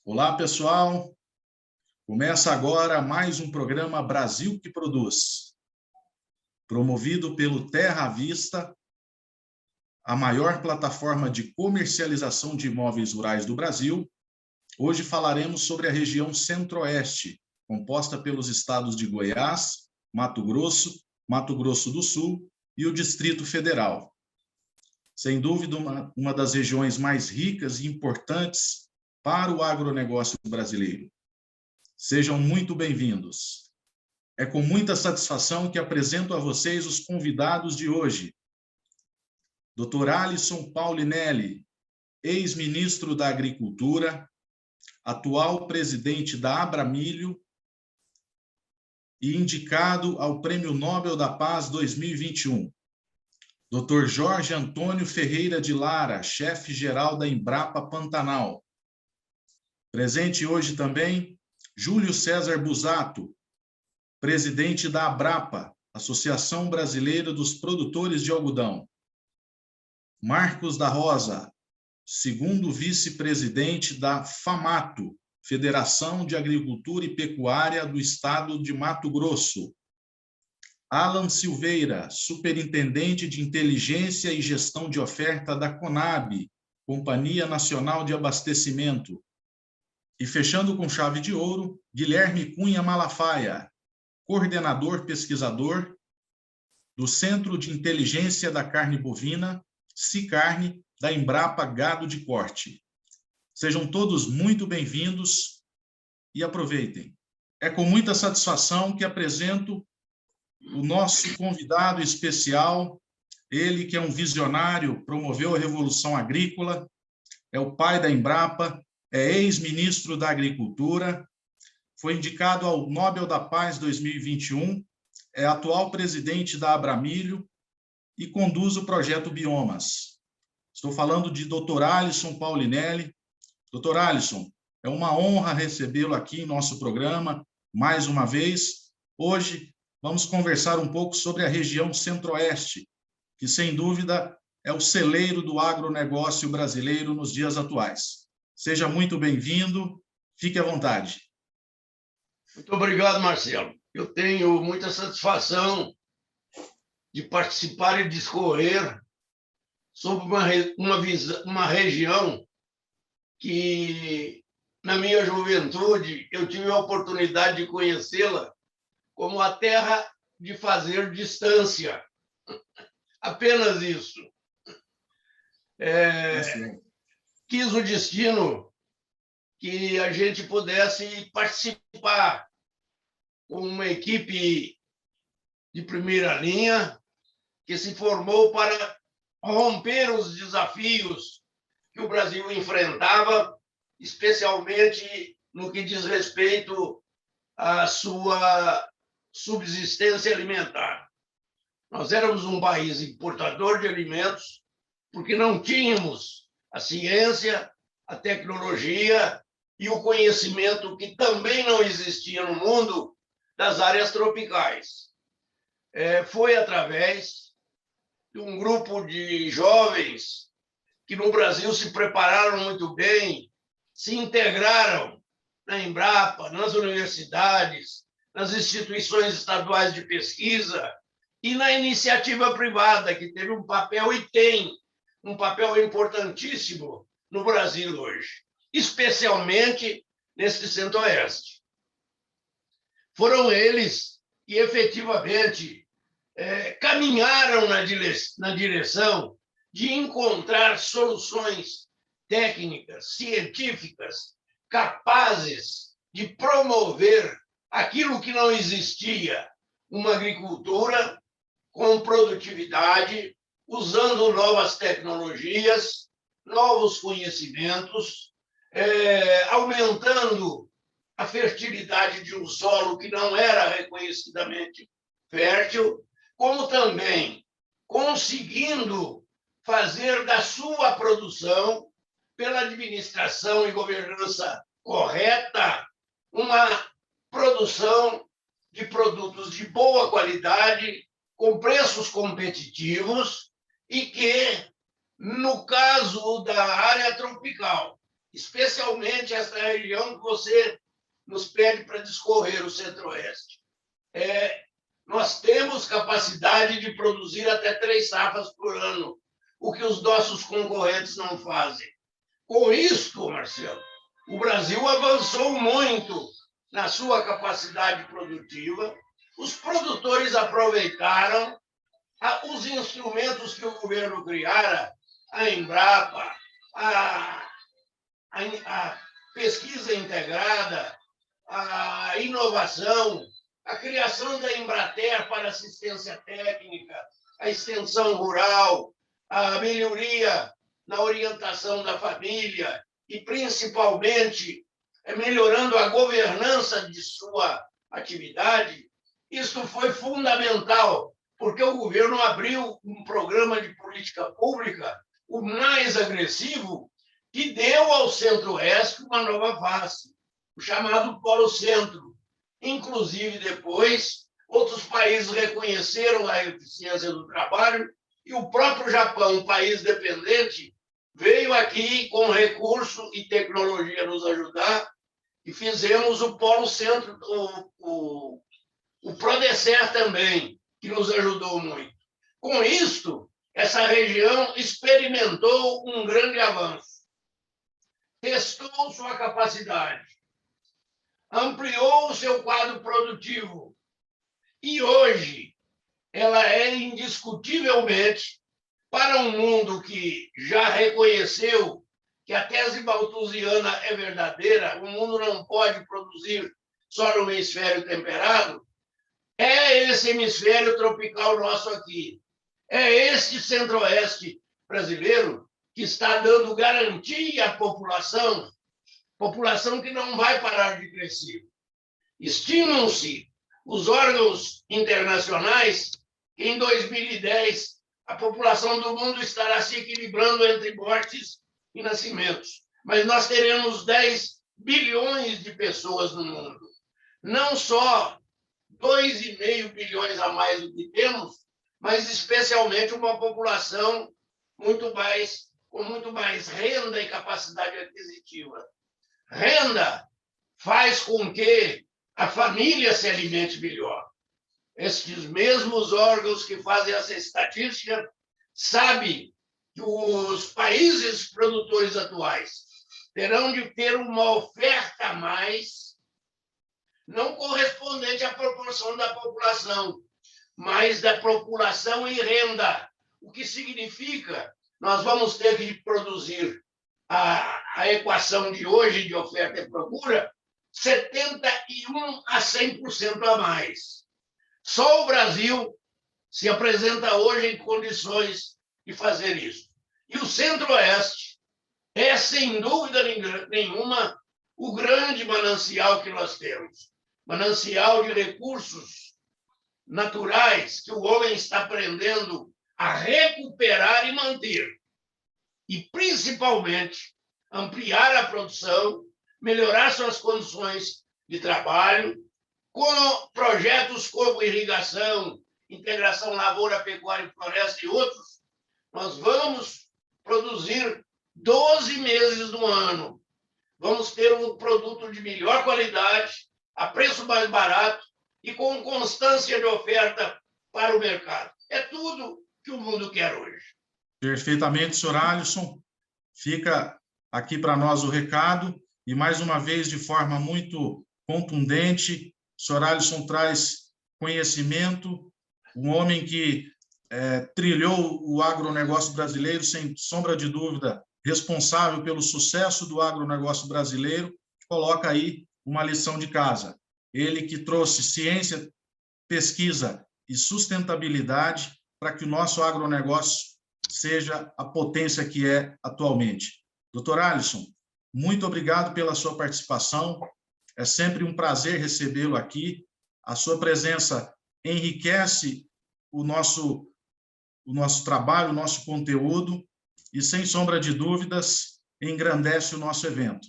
Olá, pessoal. Começa agora mais um programa Brasil que Produz, promovido pelo Terra à Vista, a maior plataforma de comercialização de imóveis rurais do Brasil. Hoje falaremos sobre a região Centro-Oeste, composta pelos estados de Goiás, Mato Grosso do Sul e o Distrito Federal. Sem dúvida, uma das regiões mais ricas e importantes para o agronegócio brasileiro. Sejam muito bem-vindos. É com muita satisfação que apresento a vocês os convidados de hoje. Dr. Alisson Paulinelli, ex-ministro da Agricultura, atual presidente da Abramilho e indicado ao Prêmio Nobel da Paz 2021. Dr. Jorge Antônio Ferreira de Lara, chefe-geral da Embrapa Pantanal. Presente hoje também Júlio César Busato, presidente da Abrapa, Associação Brasileira dos Produtores de Algodão. Marcos da Rosa, segundo vice-presidente da FAMATO, Federação de Agricultura e Pecuária do Estado de Mato Grosso. Alan Silveira, superintendente de Inteligência e Gestão de Oferta da CONAB, Companhia Nacional de Abastecimento. E fechando com chave de ouro, Guilherme Cunha Malafaia, coordenador pesquisador do Centro de Inteligência da Carne Bovina, CICARNE, da Embrapa Gado de Corte. Sejam todos muito bem-vindos e aproveitem. É com muita satisfação que apresento o nosso convidado especial, ele que é um visionário, promoveu a Revolução Agrícola, é o pai da Embrapa, é ex-ministro da Agricultura, foi indicado ao Nobel da Paz 2021, é atual presidente da Abramilho e conduz o projeto Biomas. Estou falando de Dr. Alisson Paulinelli. Dr. Alisson, é uma honra recebê-lo aqui em nosso programa, mais uma vez. Hoje vamos conversar um pouco sobre a região Centro-Oeste, que, sem dúvida, é o celeiro do agronegócio brasileiro nos dias atuais. Seja muito bem-vindo, fique à vontade. Muito obrigado, Marcelo. Eu tenho muita satisfação de participar e discorrer sobre uma região que, na minha juventude, eu tive a oportunidade de conhecê-la como a terra de fazer distância. Apenas isso. Quis o destino que a gente pudesse participar com uma equipe de primeira linha que se formou para romper os desafios que o Brasil enfrentava, especialmente no que diz respeito à sua subsistência alimentar. Nós éramos um país importador de alimentos porque não tínhamos a ciência, a tecnologia e o conhecimento que também não existia no mundo das áreas tropicais. Foi através de um grupo de jovens que no Brasil se prepararam muito bem, se integraram na Embrapa, nas universidades, nas instituições estaduais de pesquisa e na iniciativa privada, que teve um papel e tem um papel importantíssimo no Brasil hoje, especialmente nesse Centro-Oeste. Foram eles que efetivamente caminharam na direção de encontrar soluções técnicas, científicas, capazes de promover aquilo que não existia, uma agricultura com produtividade, usando novas tecnologias, novos conhecimentos, aumentando a fertilidade de um solo que não era reconhecidamente fértil, como também conseguindo fazer da sua produção, pela administração e governança correta, uma produção de produtos de boa qualidade, com preços competitivos e que, no caso da área tropical, especialmente essa região que você nos pede para discorrer, o Centro-Oeste. Nós temos capacidade de produzir até 3 safras por ano, o que os nossos concorrentes não fazem. Com isto, Marcelo, o Brasil avançou muito na sua capacidade produtiva, os produtores aproveitaram os instrumentos que o governo criara, a Embrapa, a pesquisa integrada, a inovação, a criação da Embrater para assistência técnica, a extensão rural, a melhoria na orientação da família e, principalmente, melhorando a governança de sua atividade. Isso foi fundamental, porque o governo abriu um programa de política pública, o mais agressivo, que deu ao Centro-Oeste uma nova face, o chamado Polo Centro. Inclusive, depois, outros países reconheceram a eficiência do trabalho e o próprio Japão, um país dependente, veio aqui com recurso e tecnologia nos ajudar e fizemos o Polo Centro, o Prodecer também, que nos ajudou muito. Com isto, essa região experimentou um grande avanço, testou sua capacidade, ampliou o seu quadro produtivo e hoje ela é indiscutivelmente, para um mundo que já reconheceu que a tese malthusiana é verdadeira, o mundo não pode produzir só no hemisfério temperado, é esse hemisfério tropical nosso aqui, é esse Centro-Oeste brasileiro que está dando garantia à população que não vai parar de crescer. Estimam-se os órgãos internacionais que em 2010 a população do mundo estará se equilibrando entre mortes e nascimentos, mas nós teremos 10 bilhões de pessoas no mundo. Não só 2,5 bilhões a mais do que temos, mas especialmente uma população com muito mais renda e capacidade aquisitiva. Renda faz com que a família se alimente melhor. Estes mesmos órgãos que fazem essa estatística sabem que os países produtores atuais terão de ter uma oferta a mais, não correspondente à proporção da população, mas da população em renda, o que significa nós vamos ter que produzir a equação de hoje de oferta e procura 71% a 100% a mais. Só o Brasil se apresenta hoje em condições de fazer isso. E o Centro-Oeste é, sem dúvida nenhuma, o grande manancial que nós temos. Manancial de recursos naturais que o homem está aprendendo a recuperar e manter. E, principalmente, ampliar a produção, melhorar suas condições de trabalho, com projetos como irrigação, integração lavoura, pecuária e floresta e outros, nós vamos produzir 12 meses do ano. Vamos ter um produto de melhor qualidade, a preço mais barato e com constância de oferta para o mercado. É tudo que o mundo quer hoje. Perfeitamente, senhor Alisson. Fica aqui para nós o recado e, mais uma vez, de forma muito contundente, o senhor Alisson traz conhecimento, um homem que trilhou o agronegócio brasileiro, sem sombra de dúvida, responsável pelo sucesso do agronegócio brasileiro, coloca aí uma lição de casa. Ele que trouxe ciência, pesquisa e sustentabilidade para que o nosso agronegócio seja a potência que é atualmente. Doutor Alisson, muito obrigado pela sua participação. É sempre um prazer recebê-lo aqui. A sua presença enriquece o nosso trabalho, o nosso conteúdo e, sem sombra de dúvidas, engrandece o nosso evento.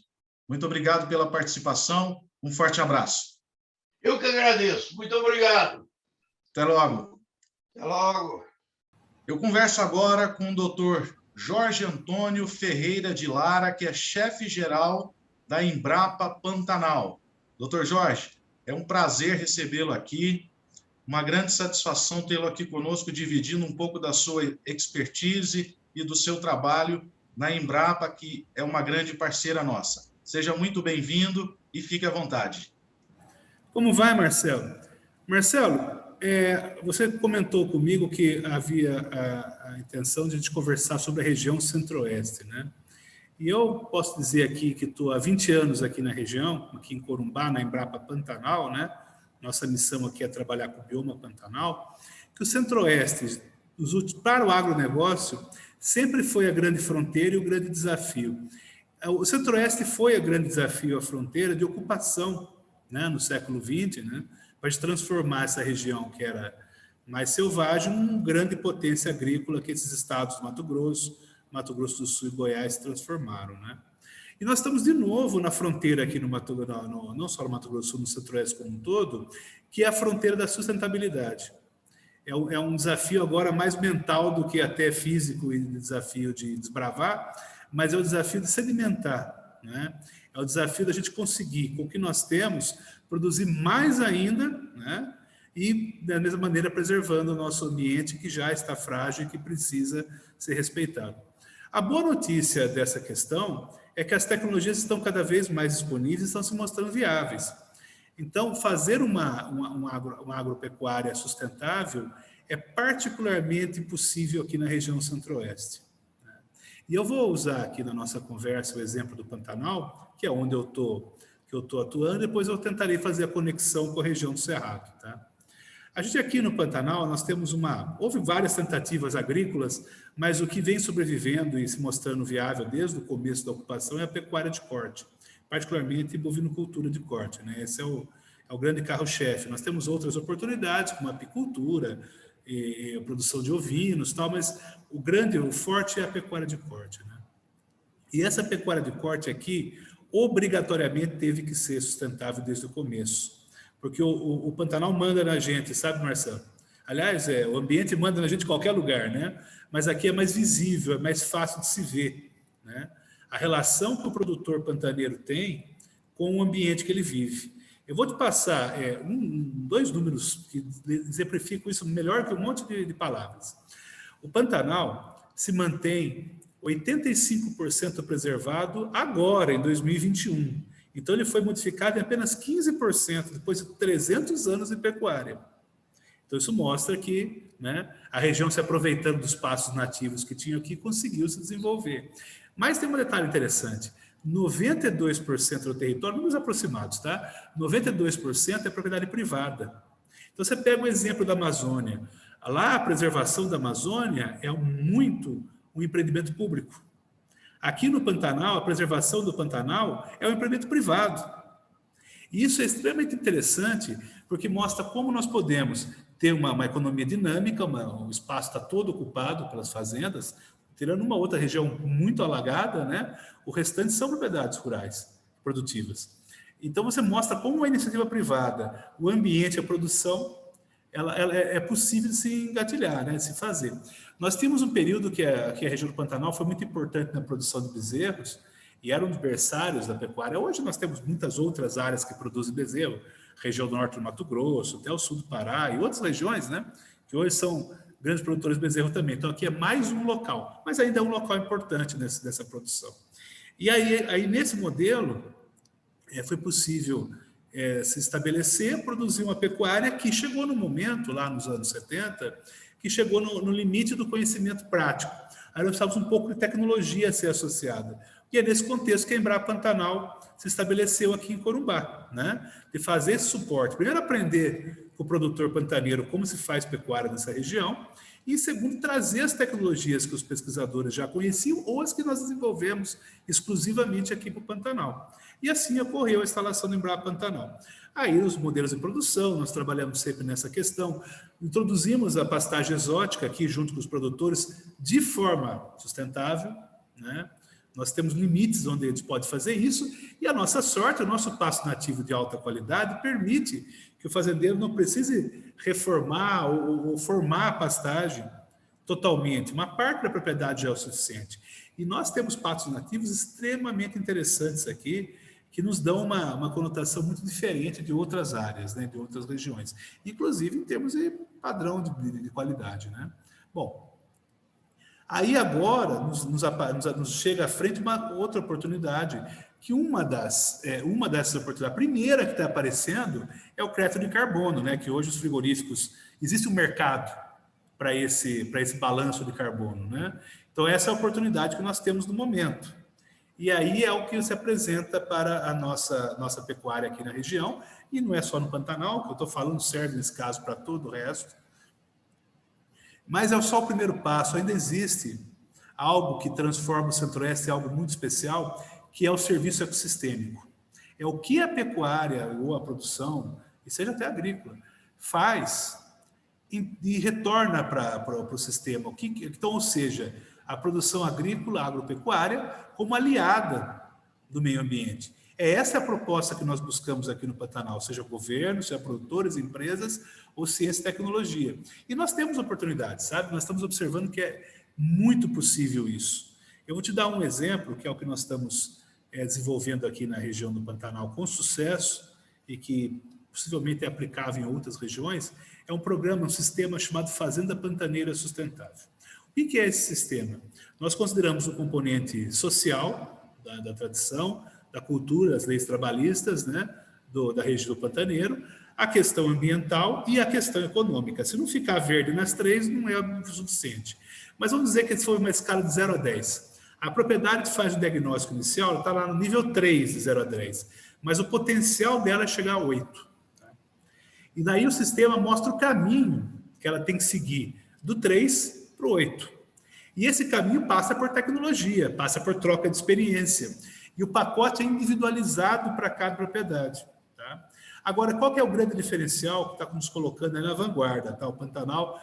Muito obrigado pela participação. Um forte abraço. Eu que agradeço. Muito obrigado. Até logo. Até logo. Eu converso agora com o doutor Jorge Antônio Ferreira de Lara, que é chefe-geral da Embrapa Pantanal. Doutor Jorge, é um prazer recebê-lo aqui, uma grande satisfação tê-lo aqui conosco, dividindo um pouco da sua expertise e do seu trabalho na Embrapa, que é uma grande parceira nossa. Seja muito bem-vindo e fique à vontade. Como vai, Marcelo? Marcelo, você comentou comigo que havia a intenção de a gente conversar sobre a região centro-oeste, né? E eu posso dizer aqui que estou há 20 anos aqui na região, aqui em Corumbá, na Embrapa Pantanal, né? Nossa missão aqui é trabalhar com o bioma Pantanal, que o centro-oeste, para o agronegócio, sempre foi a grande fronteira e o grande desafio. O centro-oeste foi o grande desafio, a fronteira de ocupação, né, no século XX, né, para transformar essa região que era mais selvagem em uma grande potência agrícola que esses estados, Mato Grosso do Sul e Goiás, transformaram, né? E nós estamos de novo na fronteira aqui não só no Mato Grosso do Sul, no centro-oeste como um todo, que é a fronteira da sustentabilidade. É um desafio agora mais mental do que até físico e desafio de desbravar, mas é o desafio de sedimentar, né? É o desafio da gente conseguir, com o que nós temos, produzir mais ainda, né? E, da mesma maneira, preservando o nosso ambiente que já está frágil e que precisa ser respeitado. A boa notícia dessa questão é que as tecnologias estão cada vez mais disponíveis e estão se mostrando viáveis. Então, fazer uma agropecuária sustentável é particularmente possível aqui na região centro-oeste. E eu vou usar aqui na nossa conversa o exemplo do Pantanal, que é onde eu estou atuando, depois eu tentarei fazer a conexão com a região do Cerrado, tá? A gente aqui no Pantanal, nós temos houve várias tentativas agrícolas, mas o que vem sobrevivendo e se mostrando viável desde o começo da ocupação é a pecuária de corte, particularmente bovinocultura de corte, né? Esse é o grande carro-chefe. Nós temos outras oportunidades, como a apicultura, e a produção de ovinos, tal, mas o forte é a pecuária de corte, né? E essa pecuária de corte aqui, obrigatoriamente teve que ser sustentável desde o começo, porque o Pantanal manda na gente, sabe, Marcelo? Aliás, o ambiente manda na gente em qualquer lugar, né? Mas aqui é mais visível, é mais fácil de se ver, né? A relação que o produtor pantaneiro tem com o ambiente que ele vive. Eu vou te passar dois números que exemplificam isso melhor que um monte de palavras. O Pantanal se mantém 85% preservado agora, em 2021. Então, ele foi modificado em apenas 15%, depois de 300 anos de pecuária. Então, isso mostra que, né, a região, se aproveitando dos espaços nativos que tinha aqui, conseguiu se desenvolver. Mas tem um detalhe interessante. 92% do território, números aproximados, tá? 92% é propriedade privada. Então, você pega o exemplo da Amazônia. Lá, a preservação da Amazônia é um empreendimento público. Aqui no Pantanal, a preservação do Pantanal é um empreendimento privado. E isso é extremamente interessante, porque mostra como nós podemos ter uma economia dinâmica, o espaço está todo ocupado pelas fazendas, tirando uma outra região muito alagada, né? O restante são propriedades rurais, produtivas. Então, você mostra como a iniciativa privada, o ambiente, a produção, ela é possível de se engatilhar, né? De se fazer. Nós tínhamos um período que a região do Pantanal foi muito importante na produção de bezerros e eram os berçários da pecuária. Hoje nós temos muitas outras áreas que produzem bezerro, região do norte do Mato Grosso, até o sul do Pará e outras regiões, né? Que hoje são grandes produtores de bezerro também. Então, aqui é mais um local, mas ainda é um local importante dessa produção. E aí nesse modelo, foi possível se estabelecer, produzir uma pecuária que chegou no momento, lá nos anos 70, que chegou no limite do conhecimento prático. Aí nós precisávamos um pouco de tecnologia a ser associada. E é nesse contexto que a Embrapa Pantanal se estabeleceu aqui em Corumbá, né? De fazer esse suporte. Primeiro, aprender com o produtor pantaneiro como se faz pecuária nessa região, e segundo, trazer as tecnologias que os pesquisadores já conheciam ou as que nós desenvolvemos exclusivamente aqui para o Pantanal. E assim ocorreu a instalação do Embrapa Pantanal. Aí os modelos de produção, nós trabalhamos sempre nessa questão, introduzimos a pastagem exótica aqui junto com os produtores de forma sustentável, né? Nós temos limites onde a gente pode fazer isso, e a nossa sorte, o nosso pasto nativo de alta qualidade permite que o fazendeiro não precise reformar ou formar a pastagem. totalmente, uma parte da propriedade já é o suficiente. E nós temos patos nativos extremamente interessantes aqui, que nos dão uma conotação muito diferente de outras áreas, né, de outras regiões, inclusive em termos de padrão de qualidade, né? Bom, aí agora nos chega à frente uma outra oportunidade, que uma dessas oportunidades, a primeira que está aparecendo é o crédito de carbono, né, que hoje os frigoríficos, existe um mercado para esse balanço de carbono, né? Então essa é a oportunidade que nós temos no momento. E aí é o que se apresenta para a nossa pecuária aqui na região, e não é só no Pantanal, que eu estou falando, serve nesse caso para todo o resto. Mas é só o primeiro passo, ainda existe algo que transforma o Centro-Oeste em algo muito especial, que é o serviço ecossistêmico. É o que a pecuária ou a produção, e seja até agrícola, faz e retorna para o sistema. Então, ou seja, a produção agrícola, agropecuária, como aliada do meio ambiente. Essa é a proposta que nós buscamos aqui no Pantanal, seja governo, seja produtores, empresas ou ciência e tecnologia. E nós temos oportunidades, sabe? Nós estamos observando que é muito possível isso. Eu vou te dar um exemplo, que é o que nós estamos desenvolvendo aqui na região do Pantanal com sucesso e que possivelmente é aplicável em outras regiões. É um programa, um sistema chamado Fazenda Pantaneira Sustentável. O que é esse sistema? Nós consideramos o componente social da tradição, da cultura, as leis trabalhistas, né, da região do Pantaneiro, a questão ambiental e a questão econômica. Se não ficar verde nas três, não é o suficiente. Mas vamos dizer que isso foi uma escala de 0 a 10. A propriedade que faz o diagnóstico inicial está lá no nível 3, de 0 a 10. Mas o potencial dela é chegar a 8. Tá? E daí o sistema mostra o caminho que ela tem que seguir, do 3 para o 8. E esse caminho passa por tecnologia, passa por troca de experiência. E o pacote é individualizado para cada propriedade. Tá? Agora, qual que é o grande diferencial que está nos colocando aí na vanguarda? Tá? O Pantanal,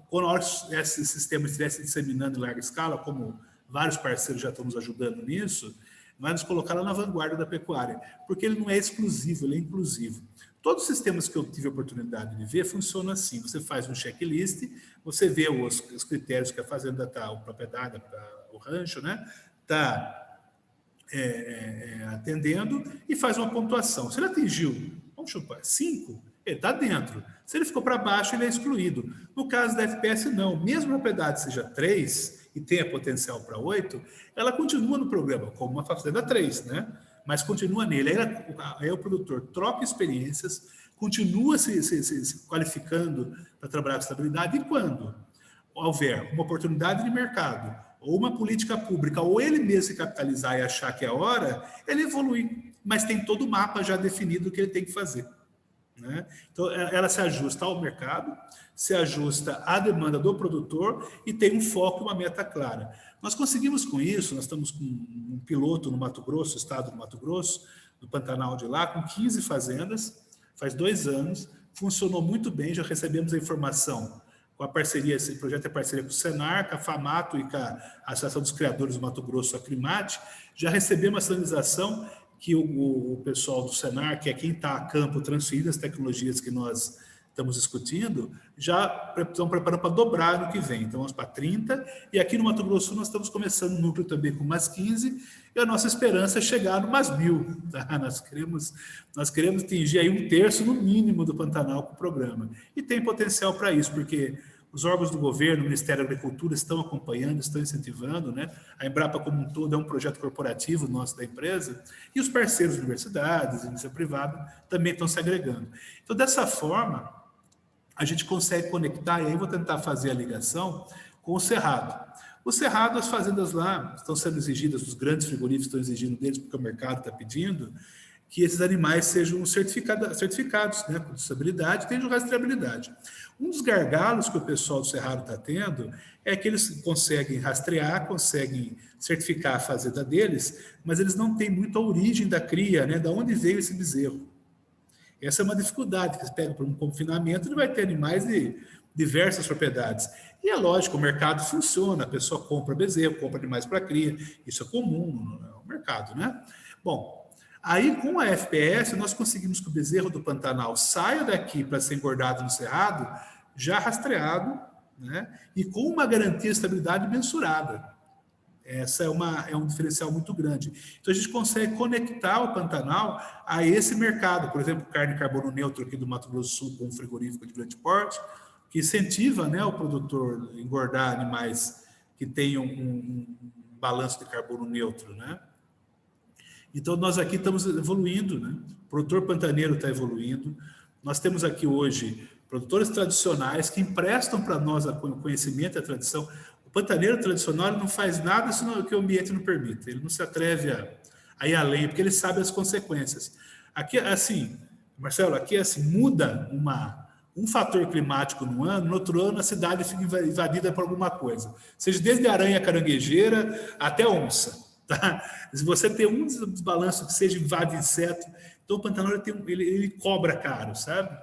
quando esse sistema estivesse disseminando em larga escala, como vários parceiros já estão nos ajudando nisso, vai nos colocar lá na vanguarda da pecuária, porque ele não é exclusivo, ele é inclusivo. Todos os sistemas que eu tive a oportunidade de ver funcionam assim. Você faz um checklist, você vê os critérios que a fazenda está, a propriedade, o rancho, né, está atendendo e faz uma pontuação. Se ele atingiu, vamos chupar, 5, ele está dentro. Se ele ficou para baixo, ele é excluído. No caso da FPS, não. Mesmo a propriedade seja 3 e tenha potencial para 8, ela continua no programa, como uma fazenda 3, né? Mas continua nele. Aí o produtor troca experiências, continua se qualificando para trabalhar com estabilidade, e quando houver uma oportunidade de mercado, ou uma política pública, ou ele mesmo se capitalizar e achar que é a hora, ele evolui. Mas tem todo o mapa já definido o que ele tem que fazer. Né? Então, ela se ajusta ao mercado, se ajusta à demanda do produtor e tem um foco, uma meta clara. Nós conseguimos com isso, nós estamos com um piloto no Mato Grosso, estado do Mato Grosso, no Pantanal de lá, com 15 fazendas, faz 2 anos, funcionou muito bem, já recebemos a informação com a parceria, esse projeto é parceria com o Senar, com a FAMATO e com a Associação dos Criadores do Mato Grosso, a Climate, já recebemos a sinalização que o pessoal do Senar, que é quem está a campo transferindo as tecnologias que nós estamos discutindo, já estão preparando para dobrar no que vem. Então, vamos para 30, e aqui no Mato Grosso nós estamos começando um núcleo também com umas 15, e a nossa esperança é chegar no umas 1.000. Tá? Nós queremos atingir aí 1/3 no mínimo do Pantanal com o programa. E tem potencial para isso, porque os órgãos do governo, o Ministério da Agricultura estão acompanhando, estão incentivando, né? A Embrapa como um todo é um projeto corporativo nosso da empresa, e os parceiros, universidades, iniciativa privada, também estão se agregando. Então, dessa forma, a gente consegue conectar, e aí vou tentar fazer a ligação com o Cerrado. O Cerrado, as fazendas lá estão sendo exigidas, os grandes frigoríficos estão exigindo deles, porque o mercado está pedindo, que esses animais sejam certificados, né, com estabilidade, tenham rastreabilidade. Um dos gargalos que o pessoal do Cerrado está tendo é que eles conseguem rastrear, conseguem certificar a fazenda deles, mas eles não têm muito a origem da cria, né, de onde veio esse bezerro. Essa é uma dificuldade, que você pega para um confinamento, ele vai ter animais de diversas propriedades. E é lógico, o mercado funciona, a pessoa compra bezerro, compra animais para cria, isso é comum no mercado, né? Bom, aí, com a FPS, nós conseguimos que o bezerro do Pantanal saia daqui para ser engordado no Cerrado, já rastreado, né? E com uma garantia de estabilidade mensurada. Essa é um diferencial muito grande. Então, a gente consegue conectar o Pantanal a esse mercado. Por exemplo, carne carbono neutro aqui do Mato Grosso do Sul, com um frigorífico de grande porte, que incentiva, né, o produtor a engordar animais que tenham um balanço de carbono neutro, né? Então, nós aqui estamos evoluindo, né? O produtor pantaneiro está evoluindo. Nós temos aqui hoje produtores tradicionais que emprestam para nós o conhecimento e a tradição. O pantaneiro tradicional não faz nada que o ambiente não permita. Ele não se atreve a ir além, porque ele sabe as consequências. Aqui, assim, Marcelo, aqui assim, muda um fator climático no ano, no outro ano a cidade fica invadida por alguma coisa. Seja desde aranha caranguejeira até onça. Tá? Se você tem um desbalanço que seja invade inseto, então o Pantanal ele cobra caro, sabe?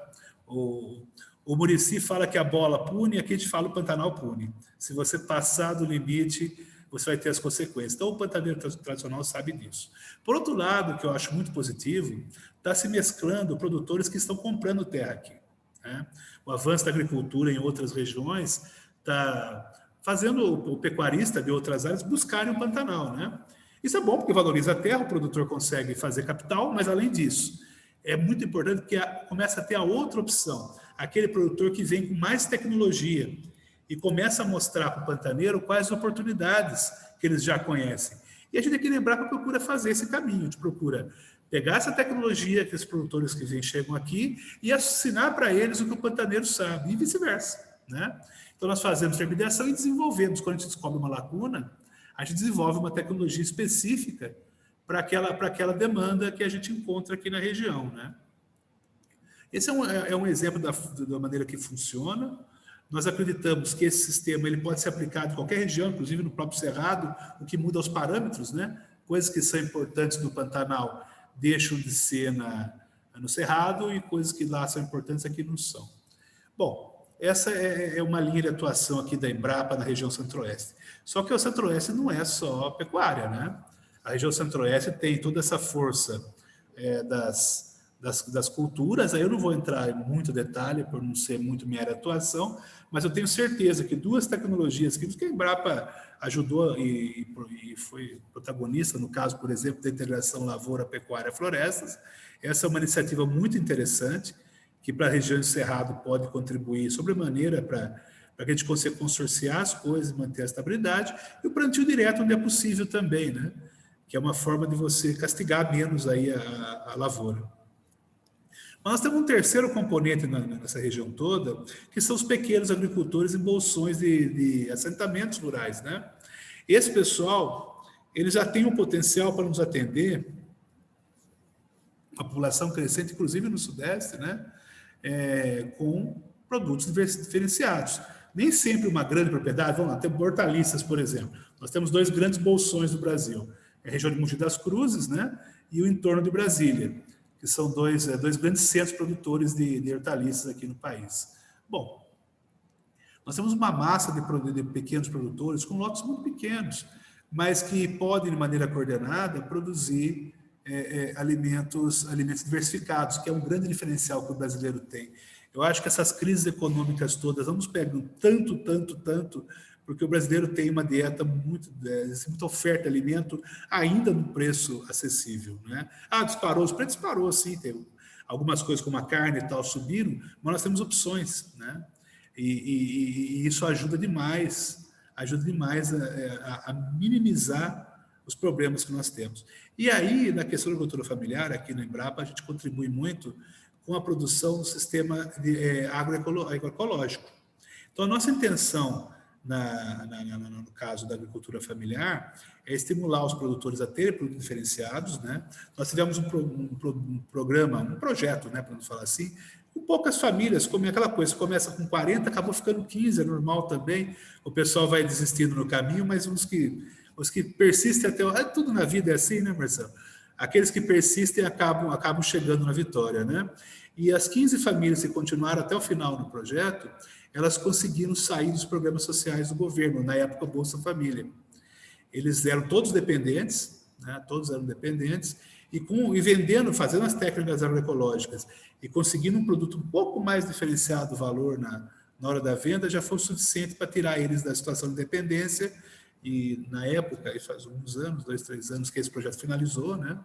O Muricy fala que a bola pune, aqui a gente fala o Pantanal pune. Se você passar do limite, você vai ter as consequências. Então o pantaneiro tradicional sabe disso. Por outro lado, que eu acho muito positivo, está se mesclando produtores que estão comprando terra aqui, né? O avanço da agricultura em outras regiões está fazendo o pecuarista de outras áreas buscarem o Pantanal, né? Isso é bom porque valoriza a terra, o produtor consegue fazer capital, mas além disso, é muito importante que começa a ter a outra opção, aquele produtor que vem com mais tecnologia e começa a mostrar para o pantaneiro quais oportunidades que eles já conhecem. E a gente tem que lembrar que procura fazer esse caminho, a gente procura pegar essa tecnologia que os produtores que vêm chegam aqui e ensinar para eles o que o pantaneiro sabe, e vice-versa, né? Então, nós fazemos intermediação e desenvolvemos. Quando a gente descobre uma lacuna, a gente desenvolve uma tecnologia específica para aquela demanda que a gente encontra aqui na região, né? Esse é um exemplo da maneira que funciona. Nós acreditamos que esse sistema ele pode ser aplicado em qualquer região, inclusive no próprio Cerrado, o que muda os parâmetros, né? Coisas que são importantes no Pantanal deixam de ser no Cerrado e coisas que lá são importantes aqui não são. Bom, essa é uma linha de atuação aqui da Embrapa na região Centro-Oeste. Só que o Centro-Oeste não é só pecuária, né? A região Centro-Oeste tem toda essa força das culturas. Aí eu não vou entrar em muito detalhe, por não ser muito minha área de atuação, mas eu tenho certeza que duas tecnologias que a Embrapa ajudou e foi protagonista, no caso, por exemplo, da integração lavoura-pecuária-florestas, essa é uma iniciativa muito interessante, que para a região do Cerrado pode contribuir sobremaneira para que a gente consiga consorciar as coisas, manter a estabilidade, e o plantio direto onde é possível também, né? Que é uma forma de você castigar menos aí a lavoura. Mas nós temos um terceiro componente nessa região toda, que são os pequenos agricultores em bolsões de assentamentos rurais, né? Esse pessoal, ele já tem um potencial para nos atender, a população crescente, inclusive no Sudeste, né? Com produtos diferenciados. Nem sempre uma grande propriedade, vamos lá, temos hortaliças, por exemplo. Nós temos dois grandes bolsões no Brasil, a região de Mogi das Cruzes, né? E o entorno de Brasília, que são dois grandes centros produtores de hortaliças aqui no país. Bom, nós temos uma massa de pequenos produtores com lotes muito pequenos, mas que podem, de maneira coordenada, produzir alimentos diversificados, que é um grande diferencial que o brasileiro tem. Eu acho que essas crises econômicas todas não nos pegam tanto, porque o brasileiro tem uma dieta muita oferta de alimento ainda num preço acessível, né? Disparou, os preços disparou, sim, tem algumas coisas como a carne e tal subiram, mas nós temos opções, né? E isso ajuda demais a minimizar os problemas que nós temos. E aí, na questão da agricultura familiar, aqui no Embrapa, a gente contribui muito com a produção do sistema agroecológico. Então, a nossa intenção, no caso da agricultura familiar, é estimular os produtores a terem produtos diferenciados, né? Nós tivemos um projeto, né, para não falar assim, com poucas famílias, como aquela coisa, começa com 40, acabou ficando 15, é normal também, o pessoal vai desistindo no caminho, mas os que persistem até... Tudo na vida é assim, né, Marcelo? Aqueles que persistem acabam chegando na vitória, né? E as 15 famílias que continuaram até o final no projeto, elas conseguiram sair dos programas sociais do governo, na época Bolsa Família. Eles eram todos dependentes, né? Todos eram dependentes, e vendendo, fazendo as técnicas agroecológicas e conseguindo um produto um pouco mais diferenciado do valor na hora da venda já foi o suficiente para tirar eles da situação de dependência. E na época, isso faz uns anos, 2, 3 anos que esse projeto finalizou, né?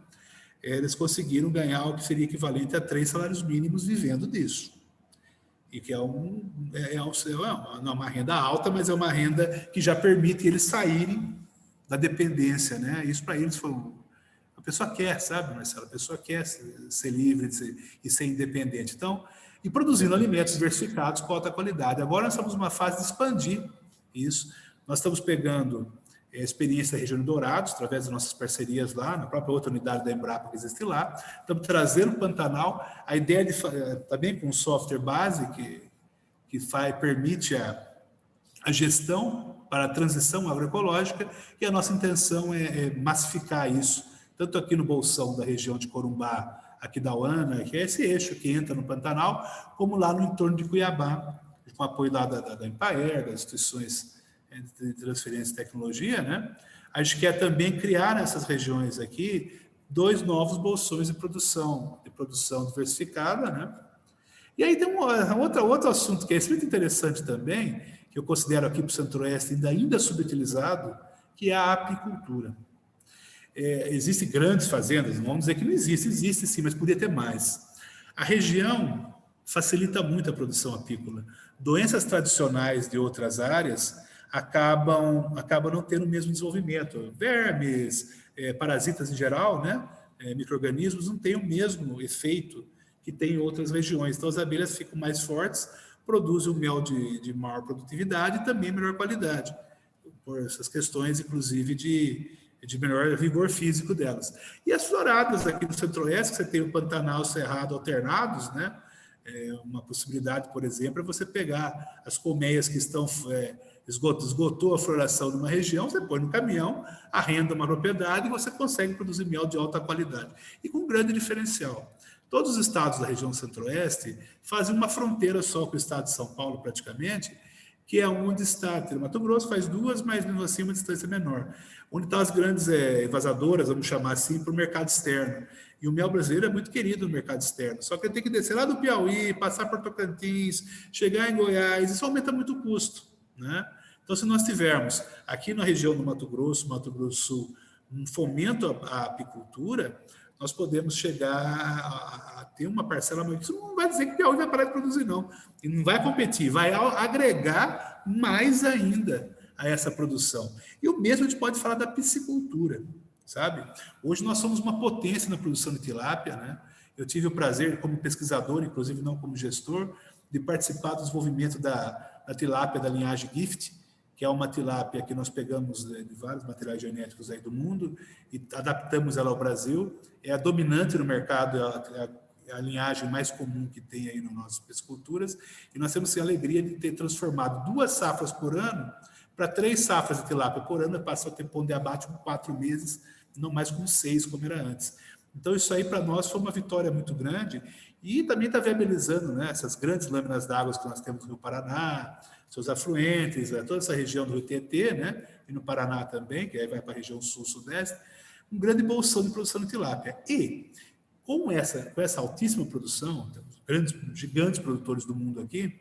Eles conseguiram ganhar o que seria equivalente a 3 salários mínimos vivendo disso. E que é uma renda alta, mas é uma renda que já permite eles saírem da dependência, né? Isso para eles foi a pessoa quer, sabe, Marcelo? A pessoa quer ser livre e ser independente. Então, e produzindo alimentos diversificados com alta qualidade. Agora nós estamos numa fase de expandir isso. Nós estamos pegando a experiência da região de Dourados, através das nossas parcerias lá, na própria outra unidade da Embrapa que existe lá. Estamos trazendo o Pantanal, a ideia de também com um software base que permite a gestão para a transição agroecológica, e a nossa intenção é massificar isso, tanto aqui no Bolsão da região de Corumbá, aqui da UANA, que é esse eixo que entra no Pantanal, como lá no entorno de Cuiabá, com apoio lá da Empaer, das instituições de transferência de tecnologia, né? A gente quer também criar nessas regiões aqui 2 novos bolsões de produção diversificada, né? E aí tem outro assunto que é muito interessante também, que eu considero aqui para o Centro-Oeste ainda subutilizado, que é a apicultura. Existem grandes fazendas, não vamos dizer que não existe sim, mas podia ter mais. A região facilita muito a produção apícola. Doenças tradicionais de outras áreas acabam não tendo o mesmo desenvolvimento. Vermes, parasitas em geral, né? Micro-organismos não têm o mesmo efeito que tem em outras regiões. Então, as abelhas ficam mais fortes, produzem um mel de maior produtividade e também melhor qualidade, por essas questões, inclusive, de melhor vigor físico delas. E as floradas aqui no Centro-Oeste, que você tem o Pantanal e o Cerrado alternados, né? Uma possibilidade, por exemplo, é você pegar as colmeias que estão... esgotou a floração numa região, você põe no caminhão, arrenda uma propriedade e você consegue produzir mel de alta qualidade. E com um grande diferencial. Todos os estados da região Centro-Oeste fazem uma fronteira só com o estado de São Paulo, praticamente, que é onde está. O Mato Grosso faz 2, mas mesmo assim uma distância menor. Onde estão as grandes invasadoras, vamos chamar assim, para o mercado externo. E o mel brasileiro é muito querido no mercado externo. Só que ele tem que descer lá do Piauí, passar por Tocantins, chegar em Goiás, isso aumenta muito o custo, né? Então, se nós tivermos aqui na região do Mato Grosso do Sul, um fomento à apicultura, nós podemos chegar a ter uma parcela maior. Isso não vai dizer que o Piauí vai parar de produzir, não. E não vai competir, vai agregar mais ainda a essa produção. E o mesmo a gente pode falar da piscicultura, sabe? Hoje nós somos uma potência na produção de tilápia, né? Eu tive o prazer, como pesquisador, inclusive não como gestor, de participar do desenvolvimento da tilápia da linhagem Gift, que é uma tilápia que nós pegamos de vários materiais genéticos aí do mundo e adaptamos ela ao Brasil. É a dominante no mercado, é a linhagem mais comum que tem aí nas nossas pisciculturas. E nós temos a alegria de ter transformado 2 safras por ano para 3 safras de tilápia por ano, passa a ter pão de abate com 4 meses, não mais com 6, como era antes. Então, isso aí para nós foi uma vitória muito grande e também está viabilizando, né, essas grandes lâminas d'água que nós temos no Rio Paraná, seus afluentes, toda essa região do Rio Tietê, né, e no Paraná também, que aí vai para a região sul-sudeste, um grande bolsão de produção de tilápia. E com essa altíssima produção, grandes, gigantes produtores do mundo aqui,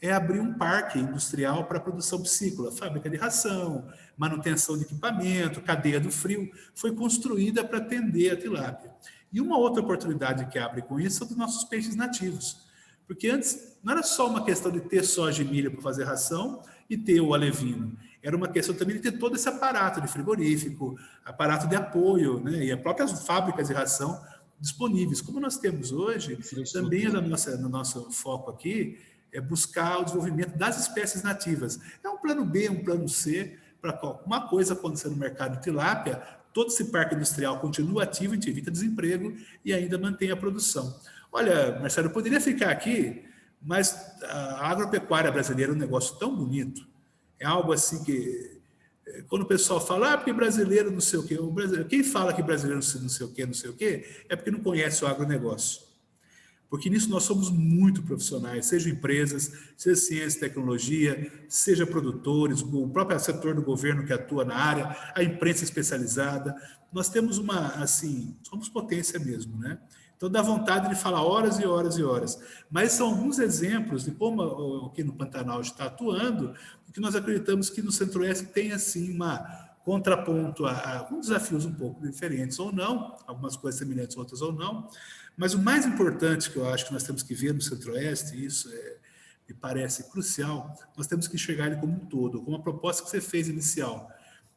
abrir um parque industrial para produção piscícola, fábrica de ração, manutenção de equipamento, cadeia do frio, foi construída para atender a tilápia. E uma outra oportunidade que abre com isso são dos nossos peixes nativos, porque antes não era só uma questão de ter soja e milho para fazer ração e ter o alevino, era uma questão também de ter todo esse aparato de frigorífico, aparato de apoio, né, e as próprias fábricas de ração disponíveis. Como nós temos hoje, também é no nosso foco aqui, é buscar o desenvolvimento das espécies nativas. É um plano B, um plano C, para uma coisa acontecer no mercado de tilápia, todo esse parque industrial continua ativo, a gente evita desemprego e ainda mantém a produção. Olha, Marcelo, eu poderia ficar aqui, mas a agropecuária brasileira é um negócio tão bonito, é algo assim que, quando o pessoal fala, porque brasileiro não sei o quê, quem fala que brasileiro não sei o quê, é porque não conhece o agronegócio. Porque nisso nós somos muito profissionais, seja empresas, seja ciência e tecnologia, seja produtores, o próprio setor do governo que atua na área, a imprensa especializada. Nós temos somos potência mesmo, né? Então, dá vontade de falar horas e horas e horas. Mas são alguns exemplos de como aqui no Pantanal está atuando, que nós acreditamos que no Centro-Oeste tem, assim, uma contraponto com desafios um pouco diferentes ou não, algumas coisas semelhantes, outras ou não. Mas o mais importante que eu acho que nós temos que ver no Centro-Oeste, e isso me parece crucial, nós temos que enxergar ele como um todo, como a proposta que você fez inicial.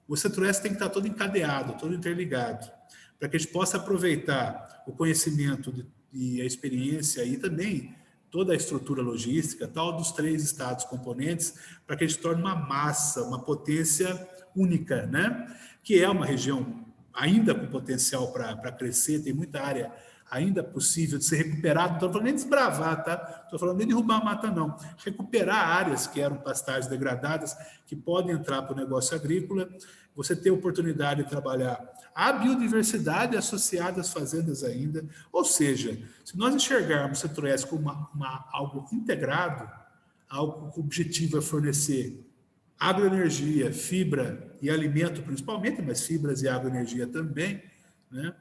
O Centro-Oeste tem que estar todo encadeado, todo interligado, para que a gente possa aproveitar o conhecimento e a experiência e também toda a estrutura logística tal dos 3 estados componentes, para que a gente torne uma massa, uma potência única, né? Que é uma região ainda com potencial para crescer, tem muita área ainda possível de ser recuperada, não estou falando nem de desbravar, tá? Não estou falando nem de derrubar a mata, não. Recuperar áreas que eram pastagens degradadas, que podem entrar para o negócio agrícola, você ter a oportunidade de trabalhar a biodiversidade associada às fazendas ainda, ou seja, se nós enxergarmos o Centro-Oeste como algo integrado, algo que o objetivo é fornecer agroenergia, fibra e alimento principalmente, mas fibras e agroenergia também, né?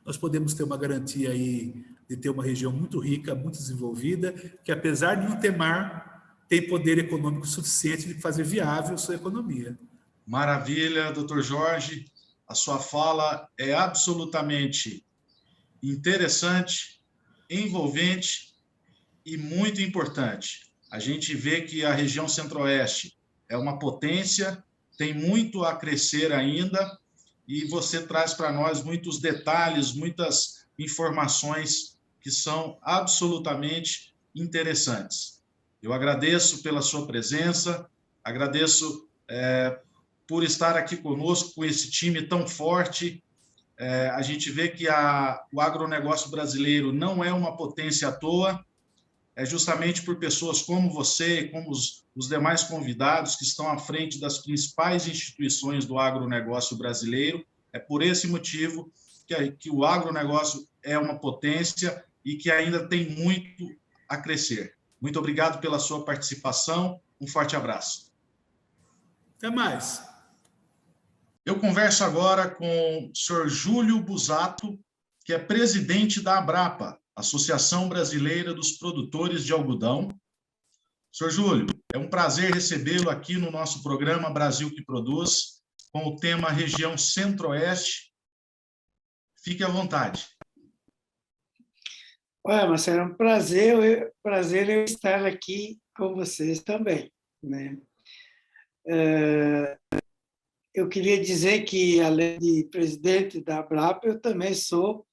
Nós podemos ter uma garantia aí de ter uma região muito rica, muito desenvolvida, que apesar de não ter mar, tem poder econômico suficiente de fazer viável sua economia. Maravilha, doutor Jorge. A sua fala é absolutamente interessante, envolvente e muito importante. A gente vê que a região Centro-Oeste é uma potência, tem muito a crescer ainda, e você traz para nós muitos detalhes, muitas informações que são absolutamente interessantes. Eu agradeço pela sua presença, agradeço por estar aqui conosco, com esse time tão forte. A gente vê que o agronegócio brasileiro não é uma potência à toa, é justamente por pessoas como você, como os demais convidados que estão à frente das principais instituições do agronegócio brasileiro. É por esse motivo que o agronegócio é uma potência e que ainda tem muito a crescer. Muito obrigado pela sua participação. Um forte abraço. Até mais. Eu converso agora com o senhor Júlio Busato, que é presidente da Abrapa, Associação Brasileira dos Produtores de Algodão. Senhor Júlio, é um prazer recebê-lo aqui no nosso programa Brasil que Produz, com o tema Região Centro-Oeste. Fique à vontade. Olha, Marcelo, é um prazer eu estar aqui com vocês também, né? Eu queria dizer que, além de presidente da Abrapa, eu também sou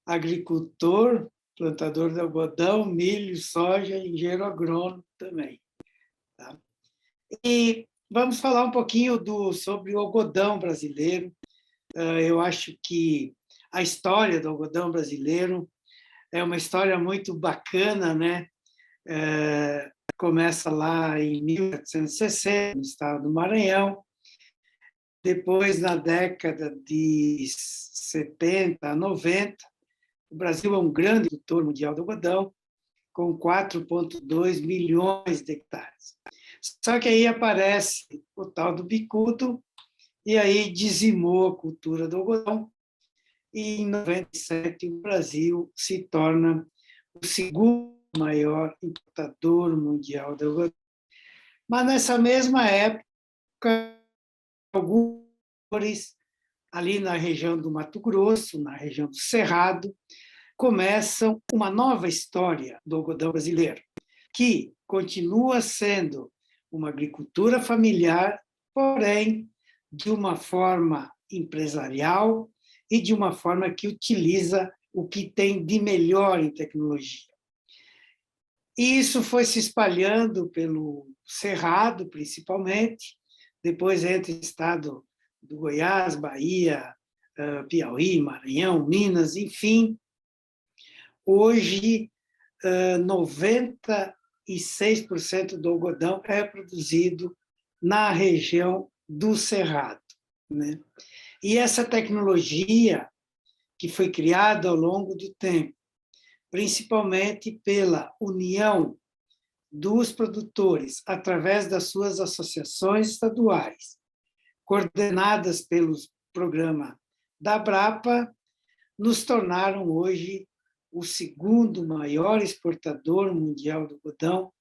agricultor, plantador de algodão, milho, soja, engenheiro agrônomo também. Tá? E vamos falar um pouquinho sobre o algodão brasileiro. Eu acho que a história do algodão brasileiro é uma história muito bacana, né? Começa lá em 1860, no estado do Maranhão. Depois, na década de 70 a 90, o Brasil é um grande produtor mundial de algodão, com 4,2 milhões de hectares. Só que aí aparece o tal do bicudo, e aí dizimou a cultura do algodão, e em 97 o Brasil se torna o segundo maior importador mundial de algodão. Mas nessa mesma época, alguns ali na região do Mato Grosso, na região do Cerrado, começam uma nova história do algodão brasileiro, que continua sendo uma agricultura familiar, porém de uma forma empresarial e de uma forma que utiliza o que tem de melhor em tecnologia. E isso foi se espalhando pelo Cerrado, principalmente, depois entre o estado do Goiás, Bahia, Piauí, Maranhão, Minas, enfim. Hoje, 96% do algodão é produzido na região do Cerrado, né? E essa tecnologia que foi criada ao longo do tempo, principalmente pela união dos produtores através das suas associações estaduais, coordenadas pelo programa da Abrapa, nos tornaram hoje o segundo maior exportador mundial do algodão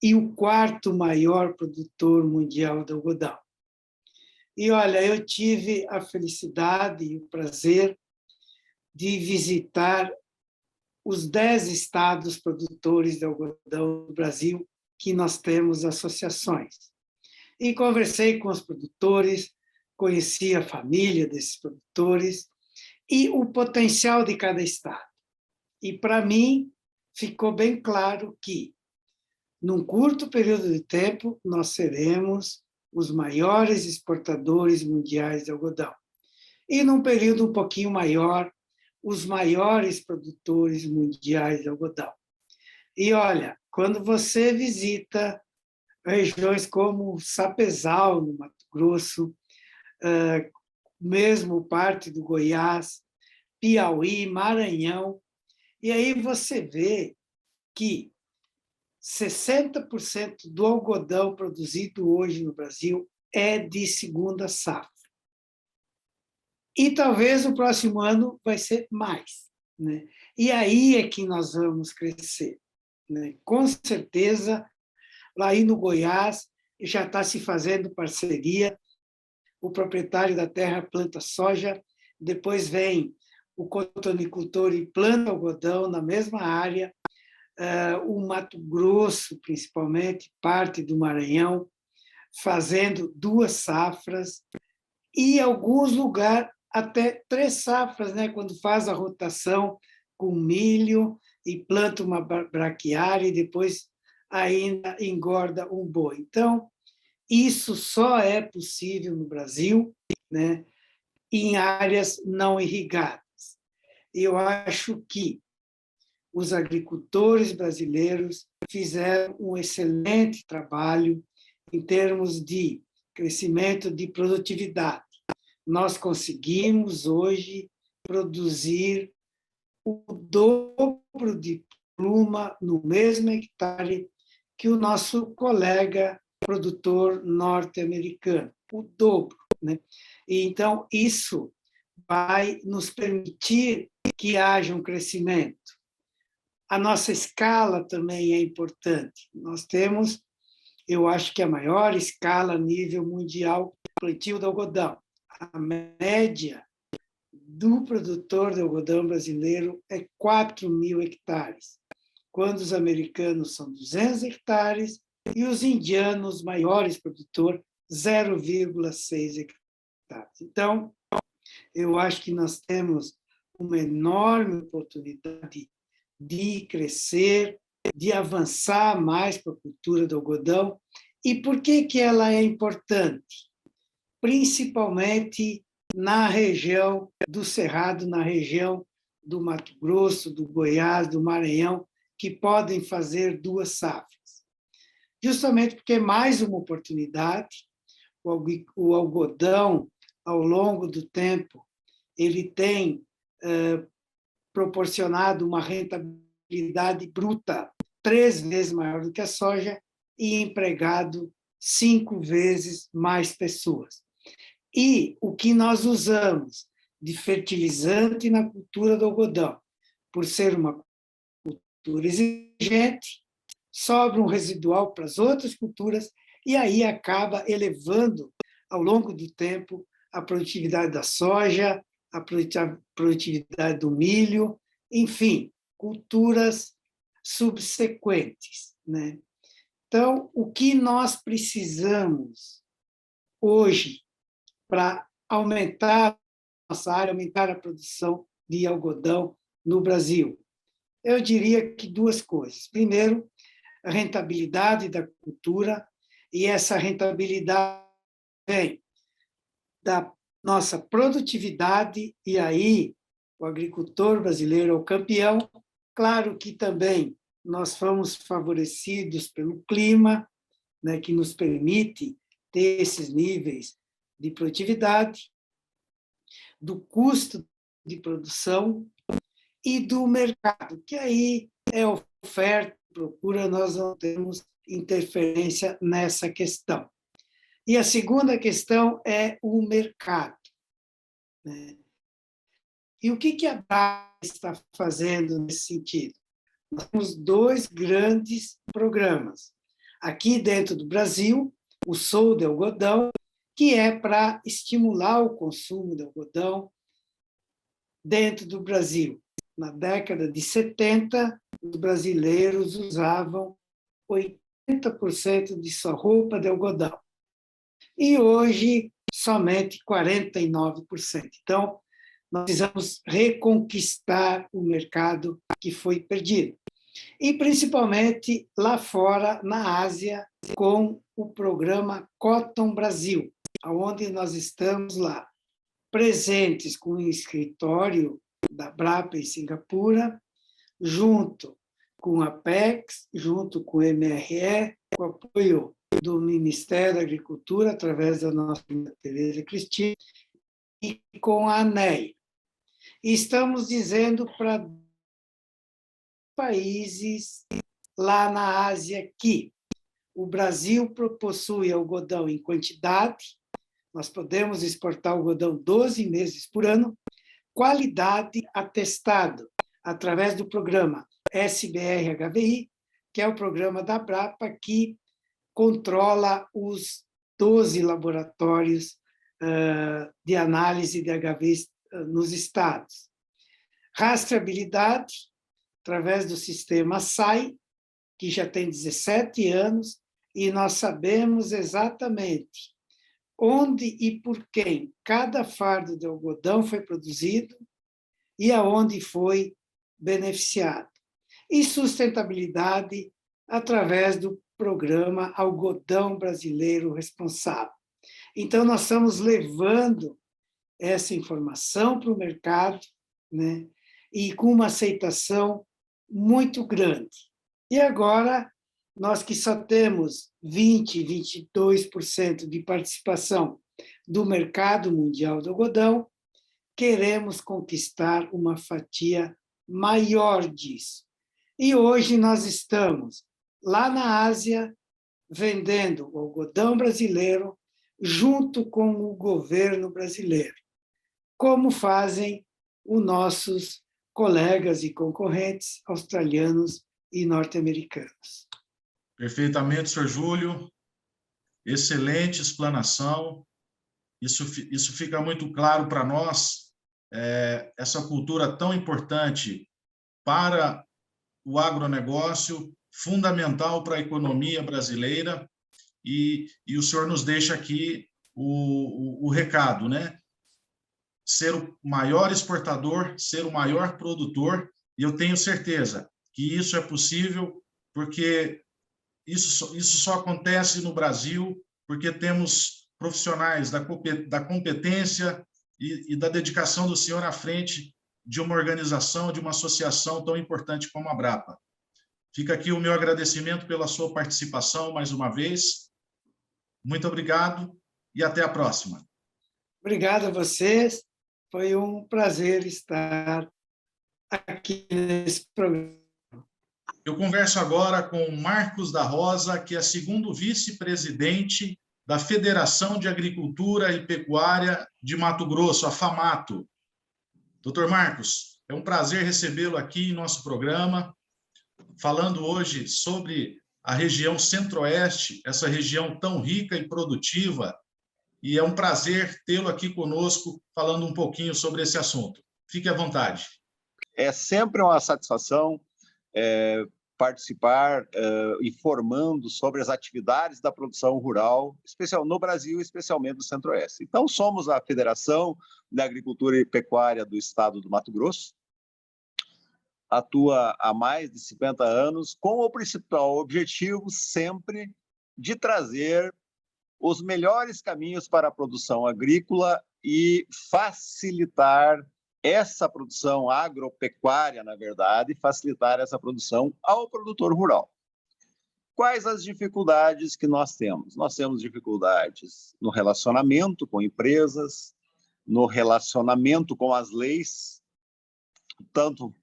e o quarto maior produtor mundial de algodão. E, olha, eu tive a felicidade e o prazer de visitar os 10 estados produtores de algodão do Brasil, que nós temos associações. E conversei com os produtores, conheci a família desses produtores e o potencial de cada estado. E, para mim, ficou bem claro que, num curto período de tempo, nós seremos os maiores exportadores mundiais de algodão. E, num período um pouquinho maior, os maiores produtores mundiais de algodão. E, olha, quando você visita regiões como Sapezal, no Mato Grosso, mesmo parte do Goiás, Piauí, Maranhão, e aí você vê que 60% do algodão produzido hoje no Brasil é de segunda safra. E talvez o próximo ano vai ser mais, né? E aí é que nós vamos crescer, né? Com certeza, lá aí no Goiás já está se fazendo parceria, o proprietário da terra planta soja, depois vem o cotonicultor e planta algodão na mesma área, o Mato Grosso, principalmente, parte do Maranhão, fazendo 2 safras, e alguns lugares até 3 safras, né, quando faz a rotação com milho e planta uma braquiária e depois ainda engorda um boi. Então, isso só é possível no Brasil, né, em áreas não irrigadas. Eu acho que os agricultores brasileiros fizeram um excelente trabalho em termos de crescimento de produtividade. Nós conseguimos hoje produzir o dobro de pluma no mesmo hectare que o nosso colega produtor norte-americano, o dobro, né? E então isso vai nos permitir que haja um crescimento. A nossa escala também é importante. Nós temos, eu acho que a maior escala a nível mundial plantio de algodão. A média do produtor de algodão brasileiro é 4.000 hectares, quando os americanos são 200 hectares e os indianos, maiores produtores, 0,6 hectares. Então, eu acho que nós temos uma enorme oportunidade de crescer, de avançar mais para a cultura do algodão. E por que ela é importante? Principalmente na região do Cerrado, na região do Mato Grosso, do Goiás, do Maranhão, que podem fazer 2 safras. Justamente porque é mais uma oportunidade, o algodão, ao longo do tempo, ele tem proporcionado uma rentabilidade bruta 3 vezes maior do que a soja e empregado 5 vezes mais pessoas. E o que nós usamos de fertilizante na cultura do algodão, por ser uma cultura exigente, sobra um residual para as outras culturas e aí acaba elevando, ao longo do tempo, a produtividade da soja, a produtividade do milho, enfim, culturas subsequentes, né? Então, o que nós precisamos hoje para aumentar a nossa área, aumentar a produção de algodão no Brasil? Eu diria que 2 coisas. Primeiro, a rentabilidade da cultura, e essa rentabilidade vem da nossa produtividade, e aí o agricultor brasileiro é o campeão. Claro que também nós fomos favorecidos pelo clima, né, que nos permite ter esses níveis de produtividade, do custo de produção e do mercado, que aí é oferta e procura, nós não temos interferência nessa questão. E a segunda questão é o mercado, né? E o que a Brapa está fazendo nesse sentido? Nós temos dois grandes programas. Aqui dentro do Brasil, o Sou de Algodão, que é para estimular o consumo de algodão dentro do Brasil. Na década de 70, os brasileiros usavam 80% de sua roupa de algodão. E hoje, somente 49%. Então, nós precisamos reconquistar o mercado que foi perdido. E, principalmente, lá fora, na Ásia, com o programa Cotton Brasil, onde nós estamos lá, presentes com o escritório da Brapa em Singapura, junto com a Apex, junto com o MRE, com o apoio do Ministério da Agricultura, através da nossa Tereza Cristina, e com a ANEI. E estamos dizendo para países lá na Ásia que o Brasil possui algodão em quantidade, nós podemos exportar algodão 12 meses por ano, qualidade atestado através do programa SBR-HVI, que é o programa da Brapa que controla os 12 laboratórios de análise de HVI nos estados. Rastreabilidade, através do sistema SAI, que já tem 17 anos, e nós sabemos exatamente onde e por quem cada fardo de algodão foi produzido e aonde foi beneficiado. E sustentabilidade através do programa Algodão Brasileiro Responsável. Então, nós estamos levando essa informação para o mercado, né, e com uma aceitação muito grande. E agora, nós que só temos 20%, 22% de participação do mercado mundial do algodão, queremos conquistar uma fatia maior disso. E hoje nós estamos lá na Ásia, vendendo o algodão brasileiro junto com o governo brasileiro, como fazem os nossos colegas e concorrentes australianos e norte-americanos. Perfeitamente, senhor Júlio. Excelente explanação. Isso fica muito claro para nós, essa cultura tão importante para o agronegócio, fundamental para a economia brasileira, e o senhor nos deixa aqui o recado, né? Ser o maior exportador, ser o maior produtor, e eu tenho certeza que isso é possível, porque isso só acontece no Brasil porque temos profissionais da competência e da dedicação do senhor à frente de uma organização, de uma associação tão importante como a Brapa. Fica aqui o meu agradecimento pela sua participação mais uma vez. Muito obrigado e até a próxima. Obrigado a vocês. Foi um prazer estar aqui nesse programa. Eu converso agora com Marcos da Rosa, que é segundo vice-presidente da Federação de Agricultura e Pecuária de Mato Grosso, a FAMATO. Doutor Marcos, é um prazer recebê-lo aqui em nosso programa, falando hoje sobre a região Centro-Oeste, essa região tão rica e produtiva, e é um prazer tê-lo aqui conosco, falando um pouquinho sobre esse assunto. Fique à vontade. É sempre uma satisfação participar informando sobre as atividades da produção rural, especial no Brasil, especialmente no Centro-Oeste. Então, somos a Federação da Agricultura e Pecuária do Estado do Mato Grosso, atua há mais de 50 anos, com o principal objetivo sempre de trazer os melhores caminhos para a produção agrícola e facilitar essa produção agropecuária, na verdade, facilitar essa produção ao produtor rural. Quais as dificuldades que nós temos? Nós temos dificuldades no relacionamento com empresas, no relacionamento com as leis, tanto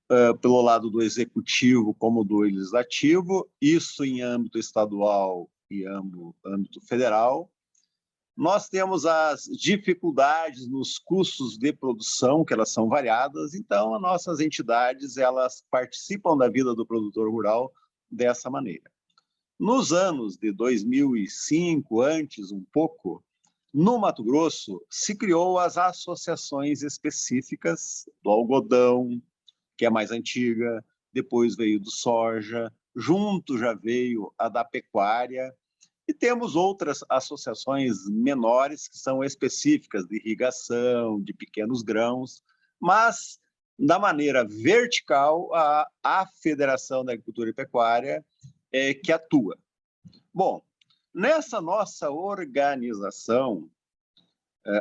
pelo lado do executivo como do legislativo, isso em âmbito estadual e âmbito federal. Nós temos as dificuldades nos custos de produção, que elas são variadas, então as nossas entidades elas participam da vida do produtor rural dessa maneira. Nos anos de 2005, antes um pouco, no Mato Grosso, se criou as associações específicas do algodão, que é mais antiga, depois veio do soja, junto já veio a da pecuária, e temos outras associações menores que são específicas de irrigação, de pequenos grãos, mas, da maneira vertical, a Federação da Agricultura e Pecuária é que atua. Bom, nessa nossa organização,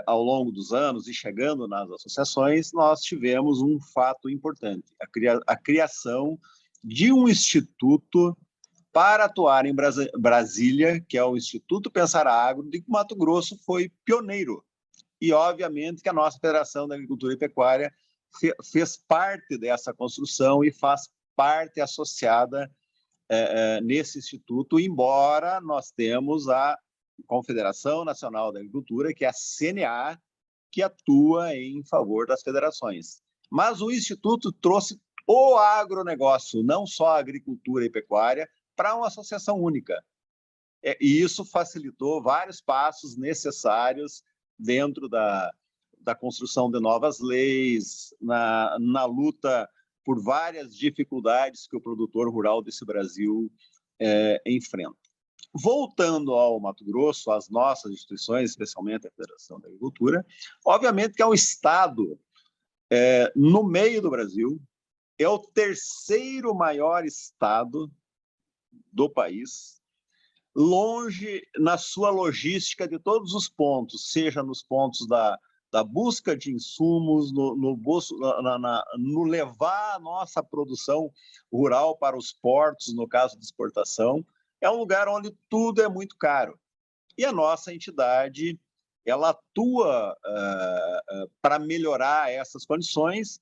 ao longo dos anos e chegando nas associações, nós tivemos um fato importante, a criação de um instituto para atuar em Brasília, que é o Instituto Pensar Agro, de que Mato Grosso foi pioneiro. E, obviamente, que a nossa Federação da Agricultura e Pecuária fez parte dessa construção e faz parte associada nesse instituto, embora nós temos a Confederação Nacional da Agricultura, que é a CNA, que atua em favor das federações. Mas o Instituto trouxe o agronegócio, não só a agricultura e pecuária, para uma associação única. E isso facilitou vários passos necessários dentro da construção de novas leis, na luta por várias dificuldades que o produtor rural desse Brasil enfrenta. Voltando ao Mato Grosso, às nossas instituições, especialmente a Federação da Agricultura, obviamente que é um estado no meio do Brasil, é o terceiro maior estado do país, longe na sua logística de todos os pontos, seja nos pontos da busca de insumos, no levar a nossa produção rural para os portos, no caso de exportação. É um lugar onde tudo é muito caro. E a nossa entidade ela atua para melhorar essas condições.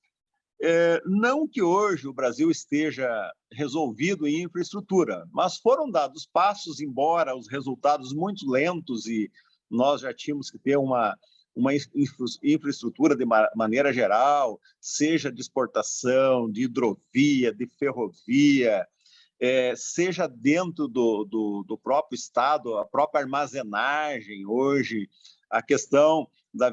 Não que hoje o Brasil esteja resolvido em infraestrutura, mas foram dados passos, embora os resultados muito lentos, e nós já tínhamos que ter uma infraestrutura de maneira geral, seja de exportação, de hidrovia, de ferrovia, seja dentro do próprio estado, a própria armazenagem hoje, a questão da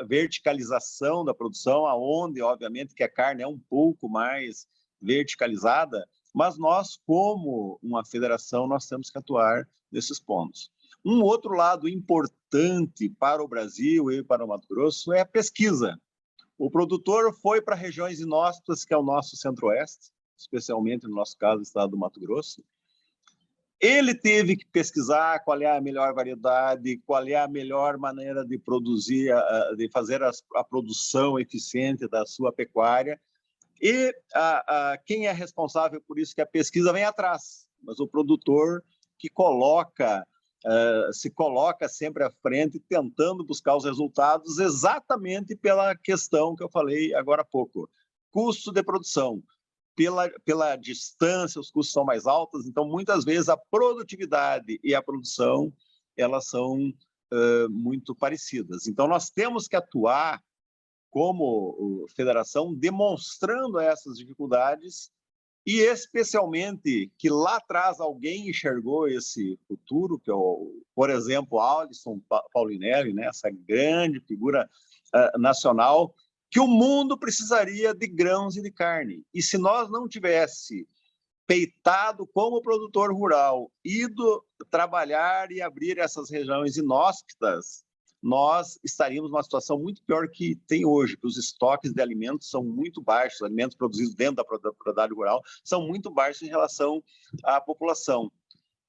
verticalização da produção, aonde, obviamente, que a carne é um pouco mais verticalizada, mas nós, como uma federação, nós temos que atuar nesses pontos. Um outro lado importante para o Brasil e para o Mato Grosso é a pesquisa. O produtor foi para regiões inóspitas, que é o nosso centro-oeste, especialmente no nosso caso, o estado do Mato Grosso. Ele teve que pesquisar qual é a melhor variedade, qual é a melhor maneira de produzir, de fazer a produção eficiente da sua pecuária. E quem é responsável por isso? Que a pesquisa vem atrás, mas o produtor que se coloca sempre à frente, tentando buscar os resultados exatamente pela questão que eu falei agora há pouco. Custo de produção. Pela distância, os custos são mais altos, então, muitas vezes, a produtividade e a produção, elas são muito parecidas. Então, nós temos que atuar como federação, demonstrando essas dificuldades e, especialmente, que lá atrás alguém enxergou esse futuro, que é, por exemplo, Alisson Paulinelli, né, essa grande figura nacional, que o mundo precisaria de grãos e de carne. E se nós não tivesse peitado como produtor rural, ido trabalhar e abrir essas regiões inóspitas, nós estaríamos numa situação muito pior que tem hoje, que os estoques de alimentos são muito baixos, alimentos produzidos dentro da propriedade rural são muito baixos em relação à população.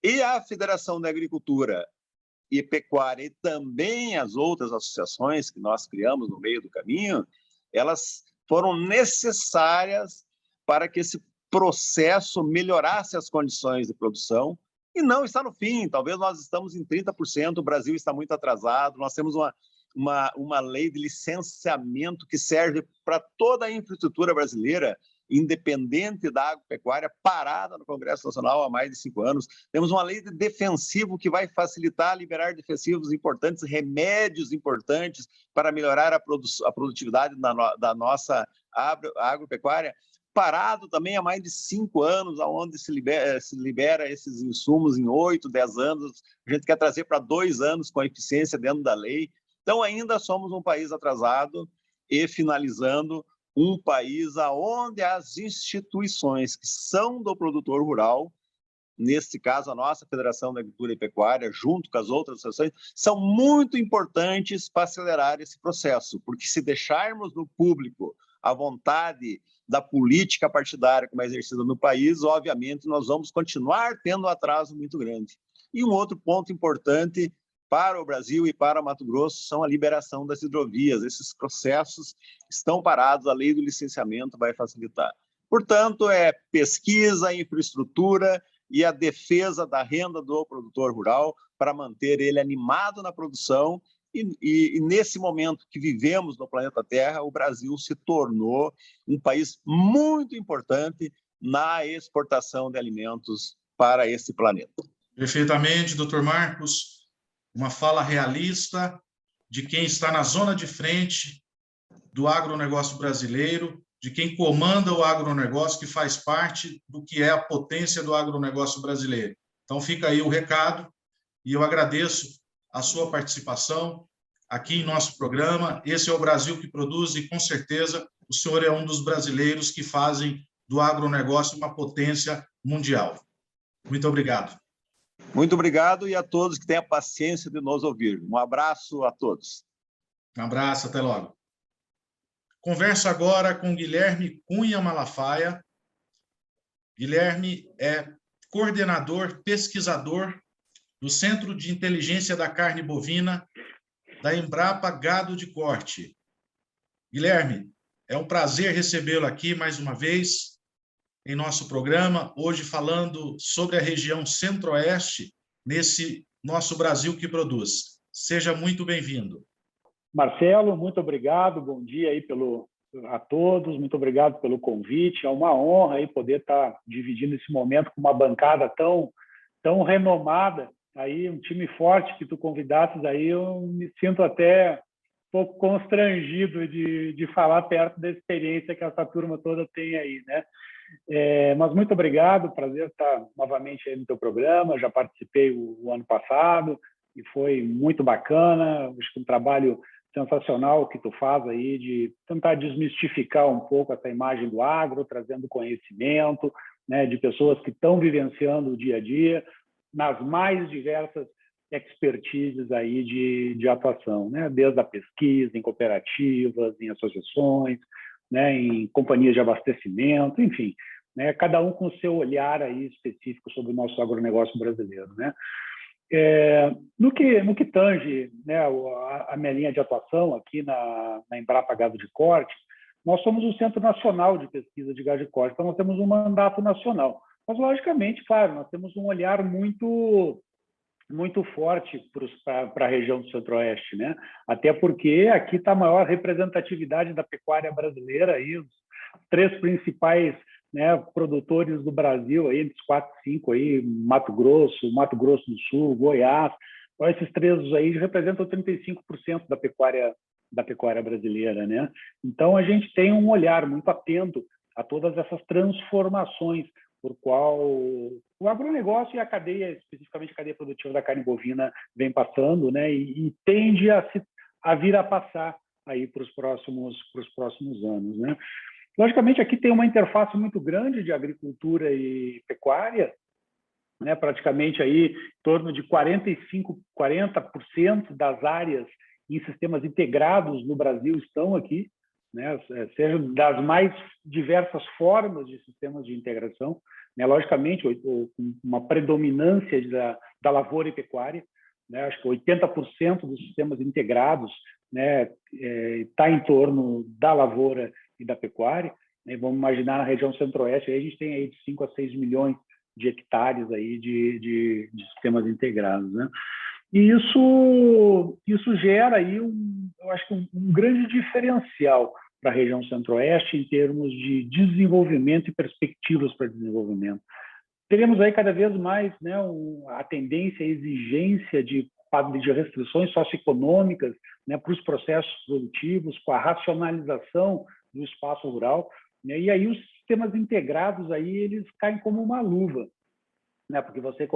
E a Federação da Agricultura e Pecuária, e também as outras associações que nós criamos no meio do caminho, elas foram necessárias para que esse processo melhorasse as condições de produção, e não está no fim. Talvez nós estamos em 30%, o Brasil está muito atrasado, nós temos uma lei de licenciamento que serve para toda a infraestrutura brasileira, independente da agropecuária, parada no Congresso Nacional há mais de 5 anos. Temos uma lei de defensivo que vai facilitar liberar defensivos importantes, remédios importantes para melhorar a produtividade da nossa agropecuária. Parado também há mais de 5 anos, onde se libera esses insumos em 8, 10 anos. A gente quer trazer para 2 anos com a eficiência dentro da lei. Então, ainda somos um país atrasado e, finalizando, um país onde as instituições que são do produtor rural, neste caso a nossa Federação da Agricultura e Pecuária, junto com as outras associações, são muito importantes para acelerar esse processo, porque se deixarmos no público a vontade da política partidária como é exercida no país, obviamente nós vamos continuar tendo um atraso muito grande. E um outro ponto importante para o Brasil e para Mato Grosso são a liberação das hidrovias. Esses processos estão parados, a lei do licenciamento vai facilitar. Portanto, é pesquisa, infraestrutura e a defesa da renda do produtor rural para manter ele animado na produção. E nesse momento que vivemos no planeta Terra, o Brasil se tornou um país muito importante na exportação de alimentos para esse planeta. Perfeitamente, doutor Marcos. Uma fala realista de quem está na zona de frente do agronegócio brasileiro, de quem comanda o agronegócio, que faz parte do que é a potência do agronegócio brasileiro. Então, fica aí o recado, e eu agradeço a sua participação aqui em nosso programa. Esse é o Brasil que Produz, e, com certeza, o senhor é um dos brasileiros que fazem do agronegócio uma potência mundial. Muito obrigado. Muito obrigado, e a todos que têm a paciência de nos ouvir. Um abraço a todos. Um abraço, até logo. Converso agora com Guilherme Cunha Malafaia. Guilherme é coordenador, pesquisador do Centro de Inteligência da Carne Bovina da Embrapa Gado de Corte. Guilherme, é um prazer recebê-lo aqui mais uma vez em nosso programa, hoje falando sobre a região Centro-Oeste, nesse nosso Brasil que Produz. Seja muito bem-vindo. Marcelo, muito obrigado, bom dia aí a todos, muito obrigado pelo convite, é uma honra aí poder estar dividindo esse momento com uma bancada tão renomada, aí um time forte que tu convidasses aí, eu me sinto até um pouco constrangido de falar perto da experiência que essa turma toda tem aí, né? Mas muito obrigado, prazer estar novamente aí no teu programa, já participei o ano passado e foi muito bacana, acho que um trabalho sensacional que tu faz aí de tentar desmistificar um pouco essa imagem do agro, trazendo conhecimento, né, de pessoas que estão vivenciando o dia a dia nas mais diversas expertises aí de atuação, né, desde a pesquisa, em cooperativas, em associações, né, em companhias de abastecimento, enfim, né, cada um com o seu olhar aí específico sobre o nosso agronegócio brasileiro, né. No que tange, né, a minha linha de atuação aqui na Embrapa Gado de Corte, nós somos o Centro Nacional de Pesquisa de Gado de Corte, então nós temos um mandato nacional. Mas, logicamente, claro, nós temos um olhar muito forte para a região do Centro-Oeste, né? Até porque aqui está a maior representatividade da pecuária brasileira, aí, os 3 principais, né, produtores do Brasil, aí, entre os 4, 5, aí, Mato Grosso do Sul, Goiás, então, esses 3 aí representam 35% da pecuária brasileira, né? Então, a gente tem um olhar muito atento a todas essas transformações por qual o agronegócio e a cadeia, especificamente a cadeia produtiva da carne bovina, vem passando, né? E tende a vir a passar aí para os próximos anos, né? Logicamente, aqui tem uma interface muito grande de agricultura e pecuária, né? Praticamente aí em torno de 40% das áreas em sistemas integrados no Brasil estão aqui, né? Seja das mais diversas formas de sistemas de integração, né? Logicamente, uma predominância da lavoura e pecuária, né? Acho que 80% dos sistemas integrados, né, está em torno da lavoura e da pecuária, né? Vamos imaginar na região Centro-Oeste, aí a gente tem aí de 5 a 6 milhões de hectares aí de sistemas integrados, né? E isso gera aí eu acho que um grande diferencial para a região centro-oeste em termos de desenvolvimento e perspectivas para desenvolvimento. Teremos aí cada vez mais, né, a tendência, a exigência de restrições socioeconômicas, né, para os processos produtivos, com a racionalização do espaço rural, né, e aí os sistemas integrados aí, eles caem como uma luva, né, porque você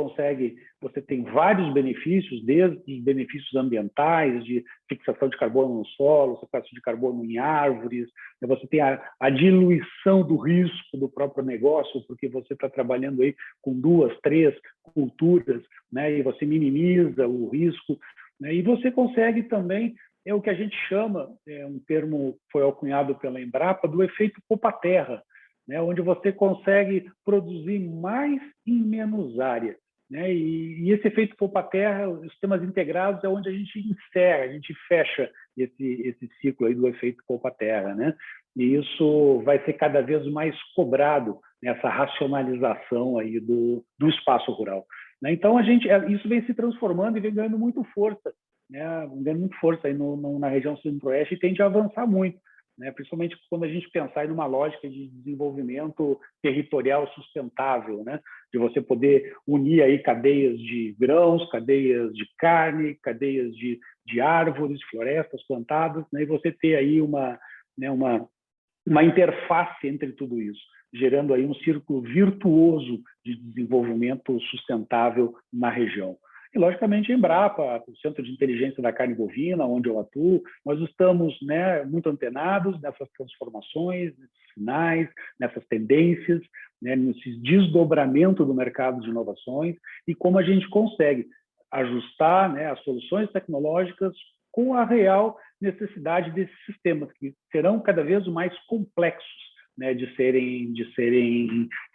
tem vários benefícios, desde os benefícios ambientais, de fixação de carbono no solo, sequestro de carbono em árvores, né, você tem a diluição do risco do próprio negócio, porque você está trabalhando aí com 2, 3 culturas, né, e você minimiza o risco, né, e você consegue também, o que a gente chama, um termo que foi alcunhado pela Embrapa, do efeito poupa-terra, né, onde você consegue produzir mais em menos área, né, e esse efeito poupa-terra, os sistemas integrados, é onde a gente encerra, a gente fecha esse ciclo aí do efeito poupa-terra, né, e isso vai ser cada vez mais cobrado nessa racionalização aí do espaço rural, né? Então isso vem se transformando e vem ganhando muito força, né, ganhando muito força aí na região centro-oeste, e tende a avançar muito, né, principalmente quando a gente pensar em uma lógica de desenvolvimento territorial sustentável, né, de você poder unir aí cadeias de grãos, cadeias de carne, cadeias de árvores, florestas plantadas, né, e você ter aí uma interface entre tudo isso, gerando aí um círculo virtuoso de desenvolvimento sustentável na região. E, logicamente, a Embrapa, o Centro de Inteligência da Carne Bovina, onde eu atuo, nós estamos, né, muito antenados nessas transformações, nesses sinais, nessas tendências, né, nesse desdobramento do mercado de inovações e como a gente consegue ajustar, né, as soluções tecnológicas com a real necessidade desses sistemas, que serão cada vez mais complexos, né, de serem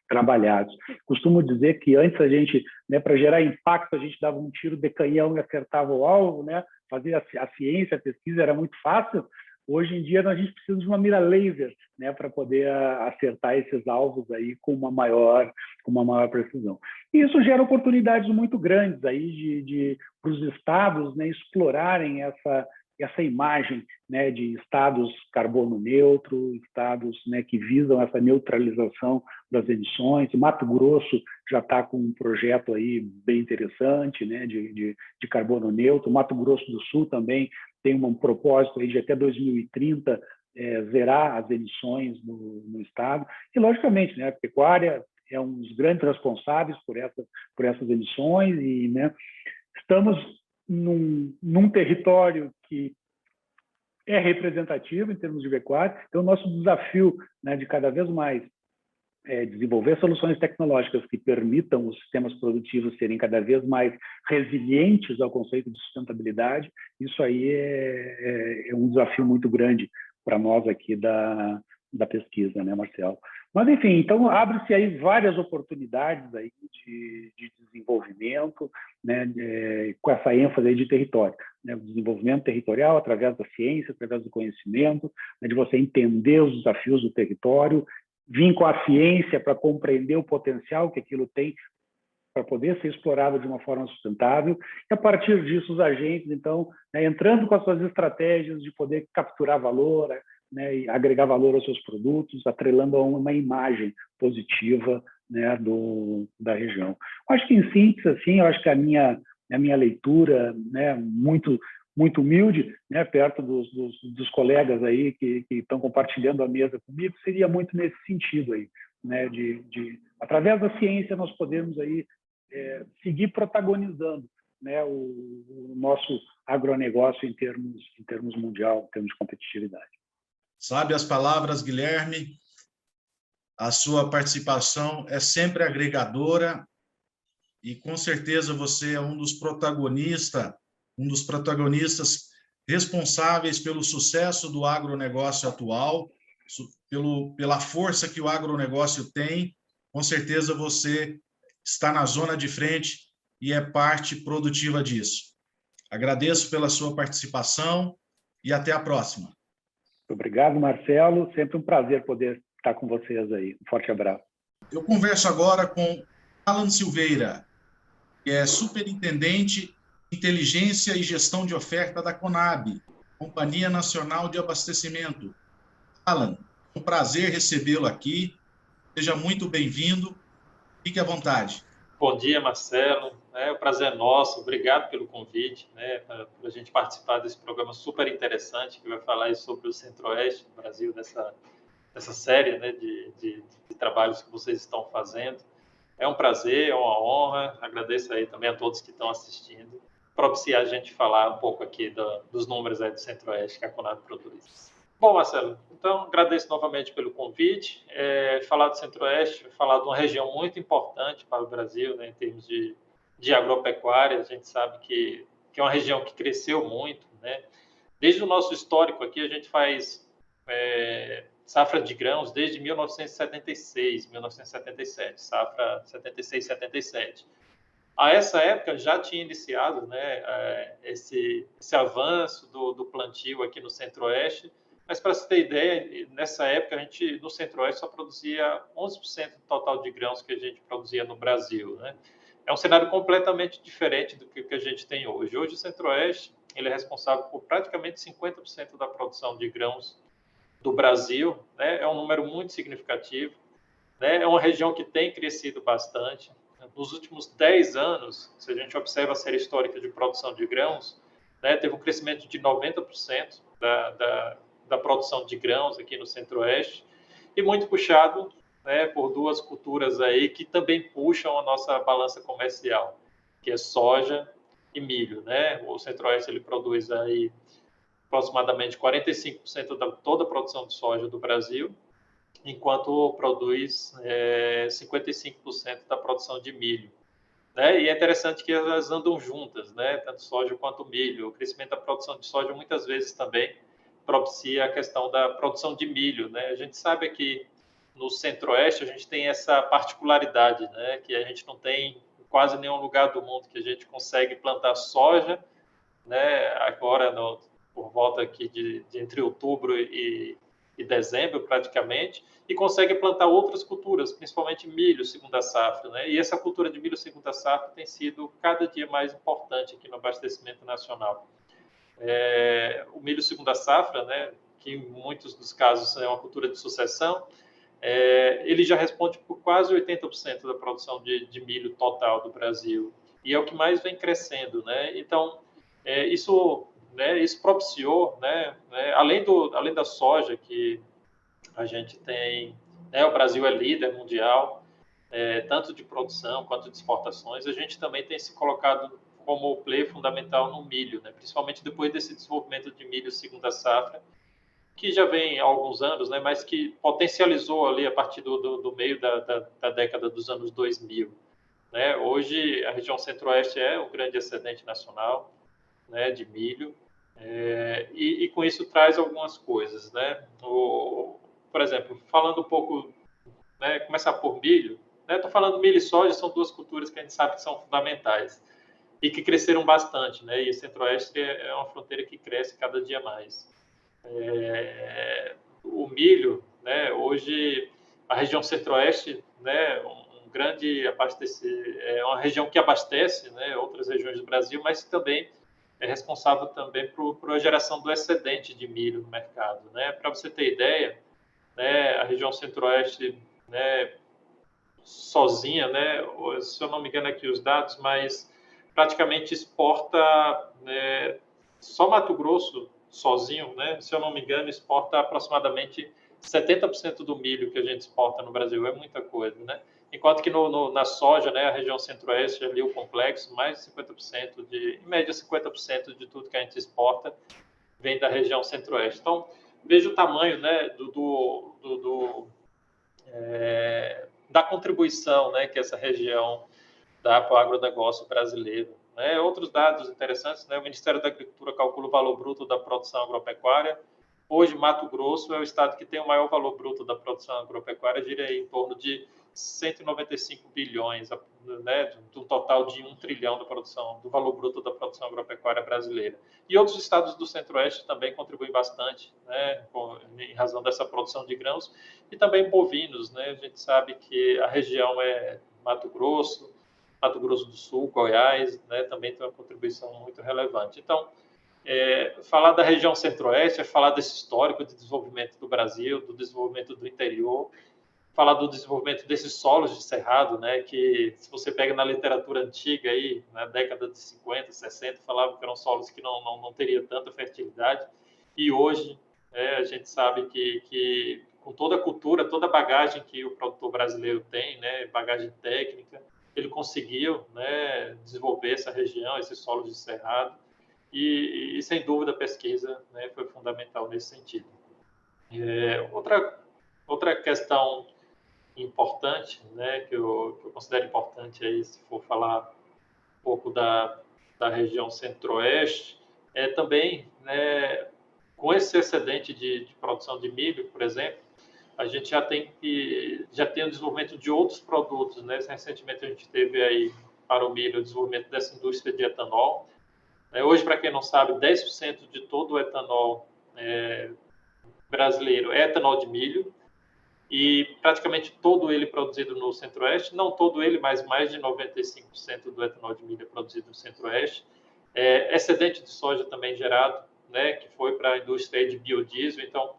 trabalhados. Costumo dizer que antes a gente, né, para gerar impacto, a gente dava um tiro de canhão e acertava o alvo, né, fazer a ciência, a pesquisa era muito fácil. Hoje em dia a gente precisa de uma mira laser, né, para poder acertar esses alvos aí com uma maior precisão. E isso gera oportunidades muito grandes aí para os estados, né, explorarem essa imagem, né, de estados carbono neutro, estados, né, que visam essa neutralização das emissões. Mato Grosso já está com um projeto aí bem interessante, né, de carbono neutro. Mato Grosso do Sul também tem um propósito aí de até 2030 zerar as emissões no estado. E, logicamente, né, a pecuária é um dos grandes responsáveis por essas emissões e, né, estamos num território que é representativo em termos de pecuária. Então, o nosso desafio, né, de cada vez mais desenvolver soluções tecnológicas que permitam os sistemas produtivos serem cada vez mais resilientes ao conceito de sustentabilidade, isso aí é um desafio muito grande para nós aqui da pesquisa, né, Marcelo? Mas, enfim, então abre-se aí várias oportunidades aí de desenvolvimento, né, com essa ênfase aí de território, né, o desenvolvimento territorial através da ciência, através do conhecimento, né, de você entender os desafios do território, vir com a ciência para compreender o potencial que aquilo tem para poder ser explorado de uma forma sustentável, e a partir disso os agentes, então, né, entrando com as suas estratégias de poder capturar valor, né, e agregar valor aos seus produtos, atrelando a uma imagem positiva, né, da região. Eu acho que, em síntese, assim, eu acho que a minha leitura, né, muito humilde, né, perto dos colegas aí que estão compartilhando a mesa comigo, seria muito nesse sentido aí, né, através da ciência nós podemos aí seguir protagonizando, né, o nosso agronegócio em termos mundial, em termos de competitividade. Sabe as palavras, Guilherme? A sua participação é sempre agregadora e, com certeza, você é um dos protagonistas responsáveis pelo sucesso do agronegócio atual, pela força que o agronegócio tem. Com certeza, você está na zona de frente e é parte produtiva disso. Agradeço pela sua participação e até a próxima. Obrigado, Marcelo. Sempre um prazer poder estar com vocês aí. Um forte abraço. Eu converso agora com Alan Silveira, que é superintendente de Inteligência e Gestão de Oferta da Conab, Companhia Nacional de Abastecimento. Alan, é um prazer recebê-lo aqui. Seja muito bem-vindo. Fique à vontade. Bom dia, Marcelo. O prazer é nosso. Obrigado pelo convite, para a gente participar desse programa super interessante que vai falar sobre o Centro-Oeste do Brasil, dessa série, de trabalhos que vocês estão fazendo. É um prazer, é uma honra. Agradeço aí também a todos que estão assistindo. Propiciar a gente falar um pouco aqui dos números aí do Centro-Oeste que a Conab produz. Bom, Marcelo, então agradeço novamente pelo convite. Falar do Centro-Oeste, falar de uma região muito importante para o Brasil, em termos de agropecuária. A gente sabe que é uma região que cresceu muito, Desde o nosso histórico aqui, a gente faz safra de grãos desde 1976, 1977, safra 76, 77. A essa época já tinha iniciado esse avanço do plantio aqui no Centro-Oeste, mas para você ter ideia, nessa época a gente no Centro-Oeste só produzia 11% do total de grãos que a gente produzia no Brasil. É um cenário completamente diferente do que a gente tem hoje. Hoje o Centro-Oeste ele é responsável por praticamente 50% da produção de grãos do Brasil, É um número muito significativo, É uma região que tem crescido bastante. Nos últimos 10 anos, se a gente observa a série histórica de produção de grãos, teve um crescimento de 90% da produção de grãos aqui no Centro-Oeste, e muito puxado por duas culturas aí que também puxam a nossa balança comercial, que é soja e milho. O Centro-Oeste ele produz aí aproximadamente 45% da toda a produção de soja do Brasil, enquanto produz 55% da produção de milho. E é interessante que elas andam juntas, tanto soja quanto milho. O crescimento da produção de soja muitas vezes também propicia a questão da produção de milho. A gente sabe que no Centro-Oeste a gente tem essa particularidade, que a gente não tem quase nenhum lugar do mundo que a gente consegue plantar soja, agora por volta aqui de entre outubro e dezembro praticamente, e consegue plantar outras culturas, principalmente milho segunda safra, E essa cultura de milho segunda safra tem sido cada dia mais importante aqui no abastecimento nacional. O milho segunda safra, que em muitos dos casos é uma cultura de sucessão, ele já responde por quase 80% da produção de milho total do Brasil, e é o que mais vem crescendo, Então, isso propiciou, além da soja que a gente tem, o Brasil é líder mundial, tanto de produção quanto de exportações. A gente também tem se colocado como player fundamental no milho, principalmente depois desse desenvolvimento de milho segunda safra, que já vem há alguns anos, mas que potencializou ali a partir do meio da década dos anos 2000. Hoje, a região Centro-Oeste é um grande excedente nacional de milho, e com isso traz algumas coisas. Por exemplo, falando um pouco, começar por milho, estou falando milho e soja, são duas culturas que a gente sabe que são fundamentais e que cresceram bastante, e o Centro-Oeste é uma fronteira que cresce cada dia mais. O milho, hoje a região Centro-Oeste, um grande abastecer, é uma região que abastece, outras regiões do Brasil, mas também é responsável também por a geração do excedente de milho no mercado, Para você ter ideia, a região Centro-Oeste, sozinha, se eu não me engano aqui os dados, mas praticamente exporta, só Mato Grosso sozinho, se eu não me engano, exporta aproximadamente 70% do milho que a gente exporta no Brasil. É muita coisa, Enquanto que na soja, a região Centro-Oeste, ali o complexo, mais de 50%, em média 50% de tudo que a gente exporta vem da região Centro-Oeste. Então, veja o tamanho da contribuição que essa região dá para o agronegócio brasileiro. Outros dados interessantes, o Ministério da Agricultura calcula o valor bruto da produção agropecuária. Hoje, Mato Grosso é o estado que tem o maior valor bruto da produção agropecuária, gira em torno de 195 bilhões, de um total de 1 trilhão do valor bruto da produção agropecuária brasileira. E outros estados do Centro-Oeste também contribuem bastante, em razão dessa produção de grãos, e também bovinos, A gente sabe que a região é Mato Grosso do Sul, Goiás, também tem uma contribuição muito relevante. Então, falar da região centro-oeste é falar desse histórico de desenvolvimento do Brasil, do desenvolvimento do interior, falar do desenvolvimento desses solos de cerrado, né, que se você pega na literatura antiga, aí, na década de 50, 60, falavam que eram solos que não teriam tanta fertilidade, e hoje a gente sabe que com toda a cultura, toda a bagagem que o produtor brasileiro tem, né, bagagem técnica, ele conseguiu, né, desenvolver essa região, esses solos de cerrado, e sem dúvida a pesquisa, né, foi fundamental nesse sentido. Outra questão importante, né, que eu considero importante aí, se for falar um pouco da região centro-oeste, é também, né, com esse excedente de produção de milho, por exemplo, a gente já tem o desenvolvimento de outros produtos, né? Recentemente a gente teve aí para o milho o desenvolvimento dessa indústria de etanol. Hoje, para quem não sabe, 10% de todo o etanol brasileiro é etanol de milho, e praticamente todo ele produzido no Centro-Oeste, não todo ele, mas mais de 95% do etanol de milho é produzido no Centro-Oeste. Excedente de soja também gerado, né, que foi para a indústria de biodiesel. Então,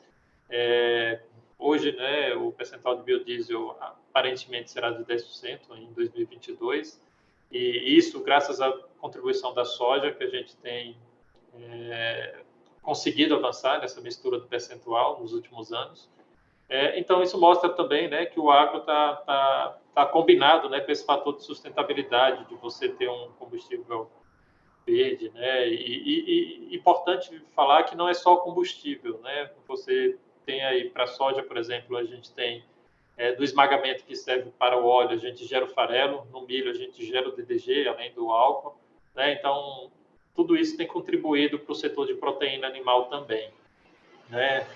hoje, né, o percentual de biodiesel aparentemente será de 10% em 2022, e isso graças à contribuição da soja, que a gente tem conseguido avançar nessa mistura do percentual nos últimos anos. Então, isso mostra também, né, que o agro tá combinado, né, com esse fator de sustentabilidade, de você ter um combustível verde, né, e importante falar que não é só combustível, né, você tem aí para a soja, por exemplo, a gente tem do esmagamento que serve para o óleo, a gente gera o farelo, no milho a gente gera o DDG, além do álcool, né, então tudo isso tem contribuído para o setor de proteína animal também, né.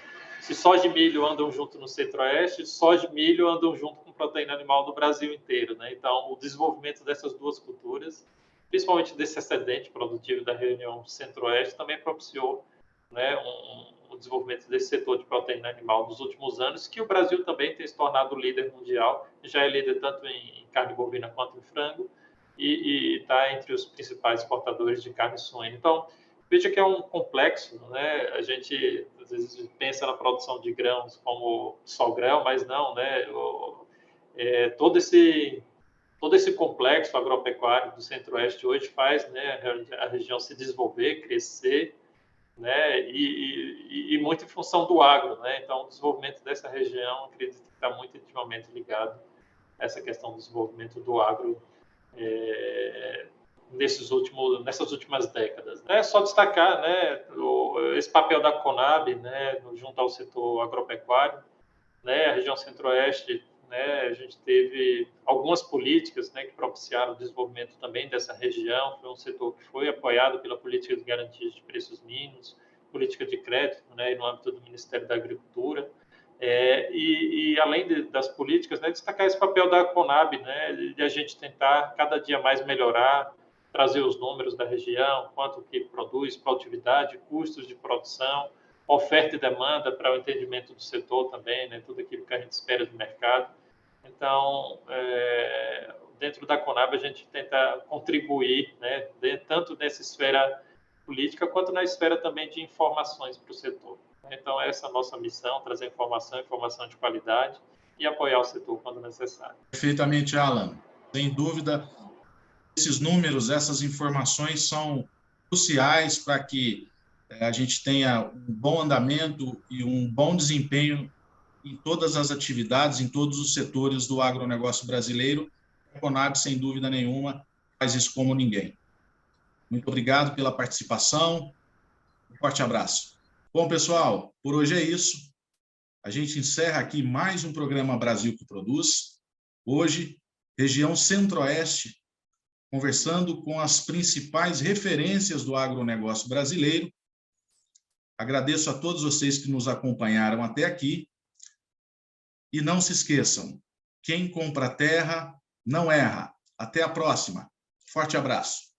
Se soja e milho andam junto no Centro-Oeste, soja e milho andam junto com proteína animal do Brasil inteiro, né? Então, o desenvolvimento dessas duas culturas, principalmente desse excedente produtivo da região Centro-Oeste, também propiciou, né, um desenvolvimento desse setor de proteína animal nos últimos anos, que o Brasil também tem se tornado líder mundial, já é líder tanto em carne bovina quanto em frango, e está entre os principais exportadores de carne suína. Então, veja que é um complexo, né? A gente às vezes pensa na produção de grãos como só grão, mas não, né? Todo esse complexo agropecuário do Centro-Oeste hoje faz, né, a região se desenvolver, crescer, né? E muito em função do agro, né? Então, o desenvolvimento dessa região, acredito que está muito intimamente ligado a essa questão do desenvolvimento do agro nessas últimas décadas. É só destacar, né, esse papel da Conab, né, junto ao setor agropecuário, né, a região Centro-Oeste, né, a gente teve algumas políticas, né, que propiciaram o desenvolvimento também dessa região. Foi um setor que foi apoiado pela política de garantia de preços mínimos, política de crédito, né, no âmbito do Ministério da Agricultura. E além das políticas, né, destacar esse papel da Conab, né, de a gente tentar cada dia mais melhorar, trazer os números da região, quanto que produz, produtividade, custos de produção, oferta e demanda para o entendimento do setor também, né, tudo aquilo que a gente espera do mercado. Então, dentro da Conab, a gente tenta contribuir, né, tanto nessa esfera política, quanto na esfera também de informações para o setor. Então, essa é a nossa missão, trazer informação de qualidade e apoiar o setor quando necessário. Perfeitamente, Alan. Sem dúvida, esses números, essas informações são cruciais para que a gente tenha um bom andamento e um bom desempenho em todas as atividades, em todos os setores do agronegócio brasileiro. A Conab, sem dúvida nenhuma, faz isso como ninguém. Muito obrigado pela participação. Um forte abraço. Bom, pessoal, por hoje é isso. A gente encerra aqui mais um programa Brasil que Produz. Hoje, região Centro-Oeste, conversando com as principais referências do agronegócio brasileiro. Agradeço a todos vocês que nos acompanharam até aqui. E não se esqueçam, quem compra terra não erra. Até a próxima. Forte abraço.